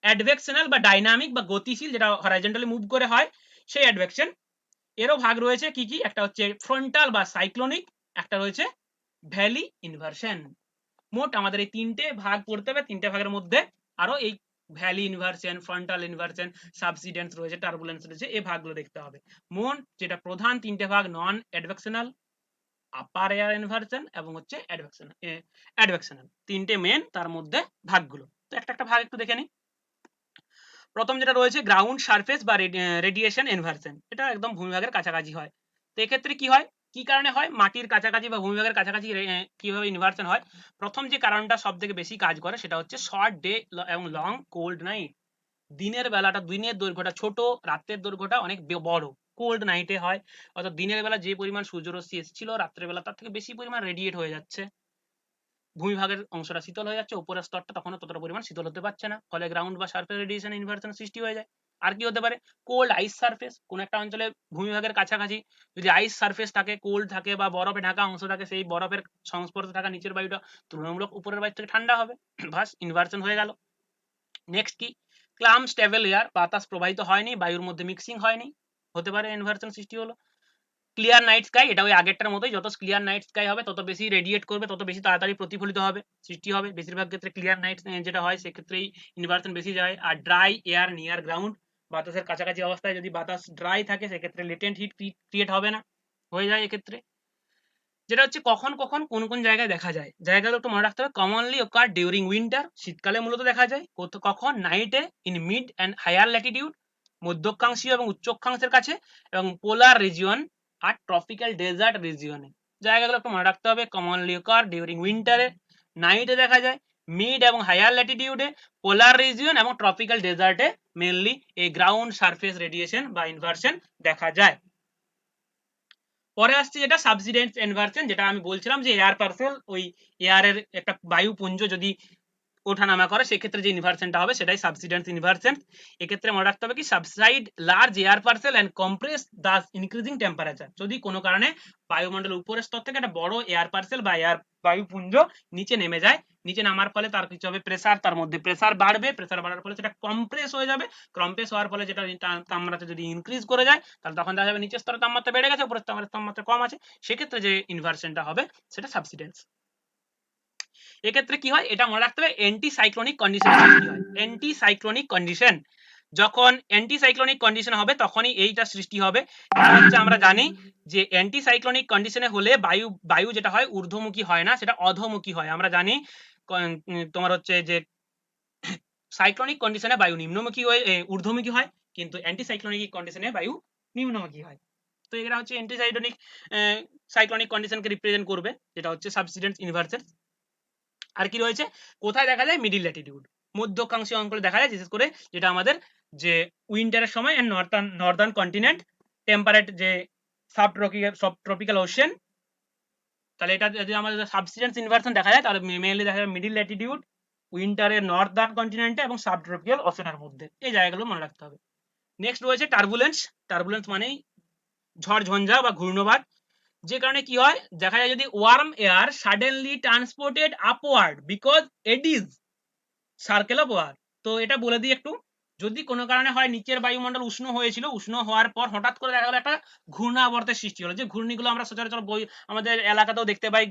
অ্যাডভেকশনাল বা ডাইনামিক বা গতিশীল, যেটা হরাইজন্টালি মুভ করে হয়, সেই অ্যাডভেকশন। এরও ভাগ রয়েছে কি কি, একটা হচ্ছে ফ্রন্টাল বা সাইক্লোনিক, একটা রয়েছে ভ্যালি ইনভার্সন। মোট আমাদের এই তিনটে ভাগ পড়তে হবে, তিনটে ভাগের মধ্যে আরো এই ভ্যালি ইনভার্সন, ফ্রন্টাল ইনভার্সন, সাবসিডেন্স রয়েছে, টার্বুলেন্স রয়েছে, এই ভাগগুলো দেখতে হবে। মোট যেটা প্রধান তিনটে ভাগ, নন অ্যাডভেকশনাল, আপার এয়ার ইনভার্সন এবং হচ্ছে অ্যাডভেকশনাল, তিনটে মেন তার মধ্যে ভাগগুলো। তো একটা একটা ভাগ একটু দেখে নিই। প্রথম যেটা রয়েছে গ্রাউন্ড সারফেস বা রেডিয়েশন ইনভার্সন, এটা একদম ভূমিভাগের কাছাকাছি হয়। তো এক্ষেত্রে কি হয়, কি কারণে হয়, মাটির কাছাকাছি বা ভূমিভাগের কাছাকাছি কিভাবে ইনভার্সন হয়। প্রথম যে কারণটা সব থেকে বেশি কাজ করে সেটা হচ্ছে শর্ট ডে এবং লং কোল্ড নাইট, দিনের বেলাটা, দিনের দৈর্ঘ্যটা ছোট, রাতের দৈর্ঘ্যটা অনেক বড়, কোল্ড নাইটে হয়, অর্থাৎ দিনের বেলা যে পরিমাণ সূর্যরশ্মি এসেছিল রাত্রের বেলা তার থেকে বেশি পরিমাণ রেডিয়েট হয়ে যাচ্ছে, ভূমিভাগের অংশটা শীতল হয়ে যাচ্ছে, উপরের স্তরটা তখন ততটা পরিমাণ শীতল হতে পারছে না, ফলে গ্রাউন্ড বা সারফেস রেডিয়েশন ইনভার্সন সৃষ্টি হয়ে যায়। আর কি হতে পারে, কোল্ড আইস সারফেস, কোন একটা অঞ্চলে ভূমিভাগের কাছাকাছি যদি আইস সারফেস থাকে, কোল্ড থাকে বা বরফে ঢাকা অংশ থাকে, সেই বরফের সংস্পর্শে থাকা নিচের বায়ুটা তুলনামূলক উপরের বায়ু থেকে ঠান্ডা হবে, বাস ইনভার্সন হয়ে গেল। নেক্সট কি, ক্লাম স্টেবল এয়ার, বাতাস প্রবাহিত হয়নি, বায়ুর মধ্যে মিক্সিং হয়নি, হতে পারে ইনভার্সন সৃষ্টি হলো। ক্লিয়ার নাইট স্কাই, এটা ওই আগেরটার মতোই, যত ক্লিয়ার নাইট স্কাই হবে তত বেশি রেডিয়েট করবে, তত বেশি তাড়াতাড়ি প্রতিফলিত হবে, সৃষ্টি হবে, বেশিরভাগ ক্ষেত্রে ক্লিয়ার নাইট যেটা হয় সেক্ষেত্রেই ইনভার্সন বেশি যায়। আর ড্রাই এয়ার নিয়ার গ্রাউন্ড, বাতাসের কাছাকাছি অবস্থায় যদি বাতাস ড্রাই থাকে সেক্ষেত্রে লেটেন্ট হিট ক্রিয়েট হবে না, হয়ে যায় এক্ষেত্রে। যেটা হচ্ছে কখন কখন কোন কোন জায়গায় দেখা যায়, জায়গাগুলো একটু মনে রাখতে হবে। কমনলি ওকার ডিউরিং উইন্টার, শীতকালে মূলত দেখা যায়, কখন নাইটে in mid and higher latitude, মধ্যক্ষাংশীয় এবং উচ্চক্ষাংশের কাছে, এবং পোলার রিজিয়ন আর ট্রপিক্যাল ডেজার্ট রিজিয়নে, জায়গাগুলো একটু মনে রাখতে হবে। কমনলি ওকার ডিউরিং উইন্টারে, নাইটে দেখা যায়, মিড এবং হায়ার ল্যাটিটিউডে, পোলার রিজিয়ন এবং ট্রপিক্যাল ডেজার্টে মেনলি এই গ্রাউন্ড সারফেস রেডিয়েশন বা ইনভার্সন দেখা যায়। পরে আসছে যেটা সাবসিডেন্স ইনভার্সন, যেটা আমি বলছিলাম যে এয়ার পার্সেল, ওই এয়ারের একটা বায়ুপুঞ্জ যদি ওঠানামা করে সেক্ষেত্রে যে ইনভার্সনটা হবে সেটাই সাবসিডেন্স ইনভার্সন। এক্ষেত্রে মনে রাখতে হবে কি subside large air parcel and compress Das increasing temperature. যদি কোনো কারণে বায়ুমণ্ডলের উপরের স্তর থেকে একটা বড় এয়ার পার্সেল বা এয়ার বায়ুপুঞ্জ নিচে নেমে যায়, নিচে নামার ফলে তার কিছু হবে প্রেসার, তার মধ্যে প্রেসার বাড়বে, প্রেসার বাড়ার ফলে সেটা কম্প্রেস হয়ে যাবে, কম্প্রেস হওয়ার ফলে যেটা তাপমাত্রা যদি ইনক্রিজ করে যায় তাহলে তখন দেখা যাবে নিচের স্তরে তাপমাত্রা বেড়ে গেছে, উপরের স্তরের তাপমাত্রা কম আছে, সেক্ষেত্রে যে ইনভার্সনটা হবে সেটা সাবসিডেন্স। এক্ষেত্রে কি হয় এটা মনে রাখতে হবে, অ্যান্টি সাইক্লোনিক কন্ডিশন সৃষ্টি হয়। অ্যান্টি সাইক্লোনিক কন্ডিশন, যখন অ্যান্টি সাইক্লোনিক কন্ডিশন হবে তখনই এইটা সৃষ্টি হবে। কারণ হচ্ছে আমরা জানি যে অ্যান্টি সাইক্লোনিক কন্ডিশনে হলে বায়ু যেটা হয় ঊর্ধ্বমুখী হয় না, সেটা অধোমুখী হয়। আমরা জানি তোমার হচ্ছে যে সাইক্লোনিক কন্ডিশনে বায়ু নিম্নমুখী হয়ে ঊর্ধ্বমুখী হয়, কিন্তু অ্যান্টি সাইক্লোনিক কন্ডিশনে বায়ু নিম্নমুখী হয়। তো এটা হচ্ছে অ্যান্টি সাইক্লোনিক কন্ডিশনকে রিপ্রেজেন্ট করবে, যেটা হচ্ছে সাবসিডেন্স ইনভার্সন। আর কি রয়েছে, কোথায় দেখা যায়, মিডিল ল্যাটিটিউড, মধ্য অক্ষাংশীয় অঞ্চলে দেখা যায়, বিশেষ করে যেটা আমাদের যে উইন্টারের সময় এন্ড নর্দার্ন কন্টিনেন্ট, টেম্পারেট যে সাবট্রপিক্যাল ওশেন, তাহলে এটা যদি আমাদের সাবসিডেন্স ইনভার্সন দেখা যায় তাহলে মেইনলি দেখা যায় মিডিল ল্যাটিটিউড, উইন্টারের নর্দার্ন কন্টিনেন্টে এবং সাবট্রপিক্যাল ওশেনের মধ্যে, এই জায়গাগুলো মনে রাখতে হবে। নেক্সট রয়েছে টার্বুলেন্স। টার্বুলেন্স মানেই ঝড় ঝঞ্ঝা বা ঘূর্ণবাদ, যে কারণে কি হয় দেখা যায় যদি warm air suddenly transported upward because eddies circle of war. তো এটা বলে দিই একটু, যদি কোনো কারণে হয় নিচের বায়ুমণ্ডল উষ্ণ হয়েছিল, উষ্ণ হওয়ার পর হঠাৎ করে দেখা গেল একটা ঘূর্ণাবর্তের সৃষ্টি হলো, যে ঘূর্ণিগুলো আমরা সচরাচর আমাদের এলাকাতেও দেখতে পাই,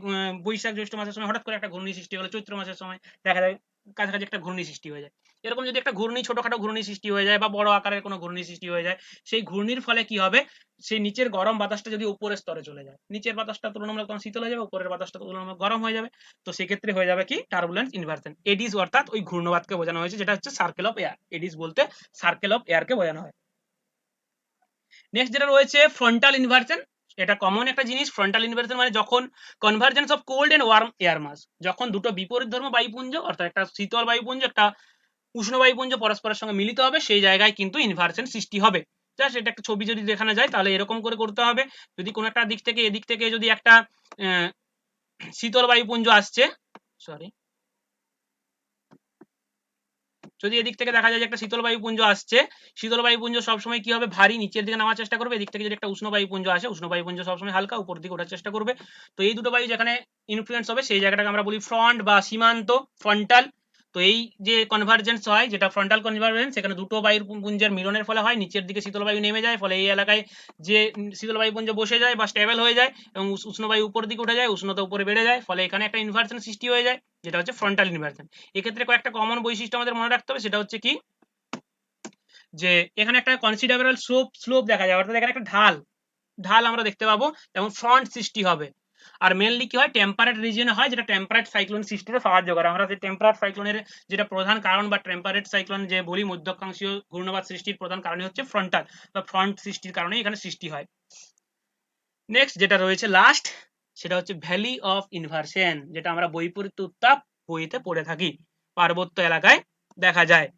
বৈশাখ জ্যৈষ্ঠ মাসের সময় হঠাৎ করে একটা ঘূর্ণি সৃষ্টি হলো, চৈত্র মাসের সময় দেখা যায় কাছাকাছি একটা ঘূর্ণি সৃষ্টি হয়ে যায়। এরকম যদি একটা ঘূর্ণি, ছোটখাটো ঘূর্ণি সৃষ্টি হয়ে যায় বা বড় আকারের কোনো ঘূর্ণি সৃষ্টি হয়ে যায়, সেই ঘূর্ণির ফলে কি হবে, সেই নিচের গরম বাতাসটা যদি উপরের স্তরে চলে যায়, নিচের বাতাসটা তুলনামূলক তখন শীতল হয়ে যাবে, উপরের বাতাসটা তুলনামূলক গরম হয়ে যাবে, তো সেক্ষেত্রে হয়ে যাবে কি টার্বুলেন্স ইনভার্সন। এডিস অর্থাৎ ওই ঘূর্ণবাদকে বোঝানো হয়েছে, যেটা হচ্ছে সার্কেল অফ এয়ার। এডিস বলতে সার্কেল অফ এয়ারকে বোঝানো হয়। নেক্সট যেটা রয়েছে ফ্রন্টাল ইনভার্সন, এটা কমন একটা জিনিস। ফ্রন্টাল ইনভার্সন মানে যখন convergence of cold and warm air mass, যখন দুটো বিপরীত ধর্ম বায়ুপুঞ্জ অর্থাৎ একটা শীতল বায়ুপুঞ্জ একটা উষ্ণ বায়ুপুঞ্জ পরস্পরের সঙ্গে মিলিত হবে, সেই জায়গায় কিন্তু ইনভার্সন সৃষ্টি হবে। জাস্ট এটা একটা ছবি যদি দেখানো যায় তাহলে এরকম করে করতে হবে। যদি কোনো একটা দিক থেকে এদিক থেকে যদি একটা শীতল বায়ুপুঞ্জ আসছে, সরি, যদি এদিক থেকে দেখা যায় যে একটা শীতল বায়ুপুঞ্জ আসছে, শীতল বায়ুপুঞ্জ সবসময় কি হবে, ভারী নিচের দিকে নামার চেষ্টা করবে। এদিক থেকে যদি একটা উষ্ণ বায়ুপুঞ্জ আসে, উষ্ণ বায়ুপুঞ্জ সবসময় হালকা উপর দিকে ওঠার চেষ্টা করবে। তো এই দুটো বায়ু যেখানে ইনফ্লুয়েন্স হবে সেই জায়গাটাকে আমরা বলি ফ্রন্ট বা সীমান্ত, ফ্রন্টাল। তো এই যে কনভার্জেন্স হয়, যেটা ফ্রন্টাল কনভার্জেন্স, সেখানে দুটো বায়ুর পুঞ্জের মিলনের ফলে হয়, নিচের দিকে শীতল বায়ু নেমে যায়, ফলে এই এলাকায় যে শীতল বায়ুপুঞ্জ বসে যায় বা স্টেবল হয়ে যায় এবং উষ্ণ বায়ু উপর দিকে উঠে যায়, উষ্ণতা উপরে বেড়ে যায়, ফলে এখানে একটা ইনভার্সন সৃষ্টি হয়ে যায়, যেটা হচ্ছে ফ্রন্টাল ইনভার্সন। এক্ষেত্রে কয়েকটা কমন বৈশিষ্ট্য আমাদের মনে রাখতে হবে, সেটা হচ্ছে কি যে এখানে একটা কনসিডারেবল স্লোপ দেখা যায়, অর্থাৎ এখানে একটা ঢাল আমরা দেখতে পাবো এবং ফ্রন্ট সৃষ্টি হবে। আর মেনলি কি হয়, টেম্পারেট রিজিয়নে হয়, যেটা টেম্পারেট সাইক্লোন সৃষ্টিতে সাহায্য করে। আমরা যে টেম্পারেট সাইক্লোনের যেটা প্রধান কারণ বা টেম্পারেট সাইক্লোন যে বলি, মধ্যঅক্ষাংশীয় ঘূর্ণবাদ সৃষ্টির প্রধান কারণ হচ্ছে ফ্রন্টাল বা ফ্রন্ট সৃষ্টির কারণে এখানে সৃষ্টি হয়। নেক্সট যেটা রয়েছে লাস্ট, সেটা হচ্ছে ভ্যালি অফ ইনভার্সন, যেটা আমরা বৈপরীত্য উত্তাপ বইতে পড়ে থাকি, পার্বত্য এলাকায় দেখা যায়।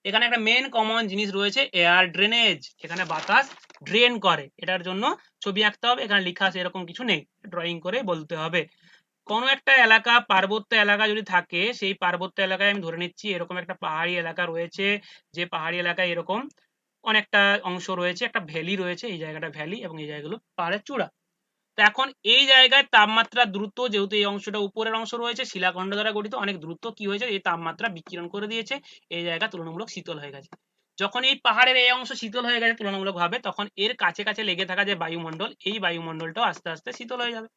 এখানে একটা মেন কমন জিনিস রয়েছে, এয়ার ড্রেনেজ, এখানে বাতাস ড্রেন করে, এটার জন্য ছবি আঁকতে হবে, এখানে লেখা আছে এরকম কিছু নেই, ড্রয়িং করে বলতে হবে। কোনো একটা এলাকা পার্বত্য এলাকা যদি থাকে, সেই পার্বত্য এলাকায় আমি ধরে নিচ্ছি এরকম একটা পাহাড়ি এলাকা রয়েছে, যে পাহাড়ি এলাকায় এরকম অনেকটা অংশ রয়েছে, একটা ভ্যালি রয়েছে, এই জায়গাটা ভ্যালি এবং এই জায়গাগুলো পাহাড়ের চূড়া। তো এখন এই জায়গায় তাপমাত্রা দ্রুত, যেহেতু এই অংশটা উপরের অংশ রয়েছে শিলাখণ্ড দ্বারা গঠিত, অনেক দ্রুত কি হয়েছে, এই তাপমাত্রা বিকিরণ করে দিয়েছে, এই জায়গা তুলনামূলক শীতল হয়ে গেছে। যখন এই পাহাড়ের এই অংশ শীতল হয়ে গেছে তুলনামূলক ভাবে, তখন এর কাছে কাছে লেগে থাকা যে বায়ুমণ্ডল, এই বায়ুমণ্ডলটাও আস্তে আস্তে শীতল হয়ে যাবে।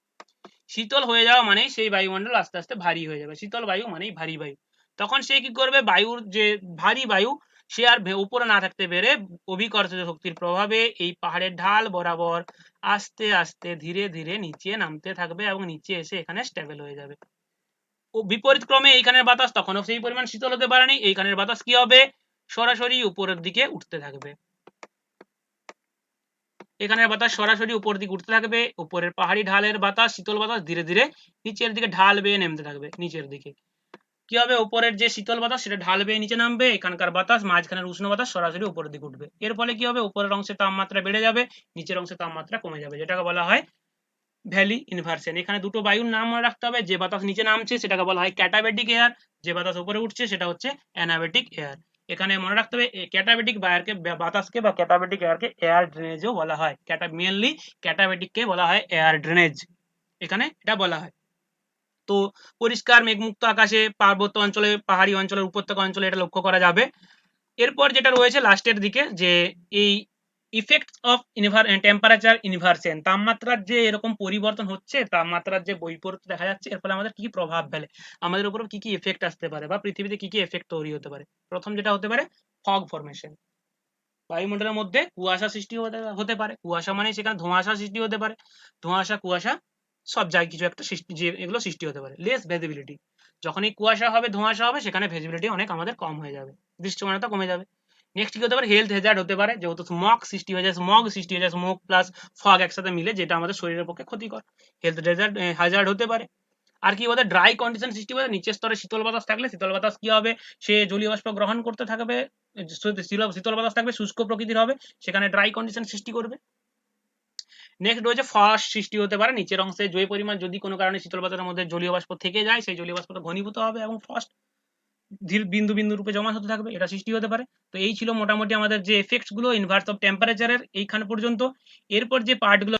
শীতল হয়ে যাওয়া মানেই সেই বায়ুমণ্ডল আস্তে আস্তে ভারী হয়ে যাবে, শীতল বায়ু মানেই ভারী বায়ু। তখন সে কি করবে, বায়ুর যে ভারী বায়ু সে আর উপরে না থাকতে পেরে অভিকর্ষজ শক্তির প্রভাবে এই পাহাড়ের ঢাল বরাবর আস্তে আস্তে ধীরে ধীরে নিচে নামতে থাকবে এবং নিচে এসে এখানে স্টেবল হয়ে যাবে। ও বিপরীত ক্রমে এইখানের বাতাস তখনও সেই পরিমাণ শীতল হতে পারেনি, এইখানের বাতাস কি হবে, সরাসরি উপরের দিকে উঠতে থাকবে। এখানের বাতাস সরাসরি উপর দিকে উঠতে থাকবে, উপরের পাহাড়ি ঢালের বাতাস, শীতল বাতাস ধীরে ধীরে নিচের দিকে ঢাল বেয়ে নামতে থাকবে নিচের দিকে। কি হবে, উপরের যে শীতল বাতাস সেটা ঢালবে নিচে নামবে, এখানকার বাতাস মাঝখানের উষ্ণ বাতাস সরাসরি উপরের দিকে উঠবে। এর ফলে কি হবে, উপরের অংশের তাপমাত্রা বেড়ে যাবে, নিচের অংশের তাপমাত্রা কমে যাবে, যেটাকে বলা হয় ভ্যালি ইনভার্সন। এখানে দুটো বায়ুর নাম মনে রাখতে হবে, যে বাতাস নিচে নামছে সেটাকে বলা হয় ক্যাটাবেটিক এয়ার, যে বাতাস উপরে উঠছে সেটা হচ্ছে অ্যানাবেটিক এয়ার। এখানে মনে রাখতে হবে ক্যাটাবেটিক বাতাসকে বা ক্যাটাবেটিক এয়ারকে এয়ার ড্রেনেজও বলা হয়। মেনলি ক্যাটাবেটিককে বলা হয় এয়ার ড্রেনেজ, এখানে এটা বলা হয়। তো পরিষ্কার মেঘমুক্ত আকাশে পার্বত্য অঞ্চলে, পাহাড়ি অঞ্চলের, উপত্যকা অঞ্চলে এটা লক্ষ্য করা যাবে। এরপর যেটা রয়েছে লাস্টের দিকে, যে এই ইফেক্টস অফ টেম্পারেচার ইনভার্সন, তাপমাত্রার যে এরকম পরিবর্তন হচ্ছে, তাপমাত্রার যে বৈপরীত্য দেখা যাচ্ছে, এর ফলে আমাদের কি প্রভাব ফেলে, আমাদের উপর কি কি এফেক্ট আসতে পারে, বা পৃথিবীতে কি কি এফেক্ট তৈরি হতে পারে। প্রথম যেটা হতে পারে ফগ ফরমেশন, বায়ুমণ্ডলের মধ্যে কুয়াশা সৃষ্টি হতে পারে। কুয়াশা মানে সেখানে ধোঁয়াশা সৃষ্টি হতে পারে, ধোঁয়াশা কুয়াশা সব জায়গায় কিছু একটা সৃষ্টি, যে এগুলো সৃষ্টি হতে পারে। লেস ভিজিবিলিটি, যখনই কুয়াশা হবে, ধোঁয়াশা হবে, সেখানে ভিজিবিলিটি অনেক আমাদের কম হয়ে যাবে, দৃশ্যমানতা কমে যাবে। নেক্সট কি হতে পারে, হেলথ হ্যাজার্ড হতে পারে, যেহেতু স্মগ সৃষ্টি হয়ে যায়, স্মোক প্লাস ফগ একসাথে মিলে, যেটা আমাদের শরীরের পক্ষে ক্ষতিকর, হেলথ হ্যাজার্ড হতে পারে। আর কি বলে, ড্রাই কন্ডিশন সৃষ্টি হবে, নিচের স্তরে শীতল বাতাস থাকলে, শীতল বাতাস কি হবে, সে জলীয় বাষ্প গ্রহণ করতে থাকবে, শীতল বাতাস থাকবে, শুষ্ক প্রকৃতির হবে, সেখানে ড্রাই কন্ডিশন সৃষ্টি করবে। নেক্সট রয়েছে ফ্রস্ট সৃষ্টি হতে পারে, নিচের অংশে যে পরিমাণ যদি কোনো কারণে শীতল বাতাসের মধ্যে জলীয় বাষ্প থেকে যায়, সেই জলীয় বাষ্পটা ঘনীভূত হবে এবং ফ্রস্ট বিন্দু বিন্দু রূপে জমা হতে থাকবে, এটা সৃষ্টি হতে পারে। তো এই ছিল মোটামুটি আমাদের যে এফেক্টস গুলো ইনভার্স অফ টেম্পারেচারের এইখান পর্যন্ত। এরপর যে পার্টগুলো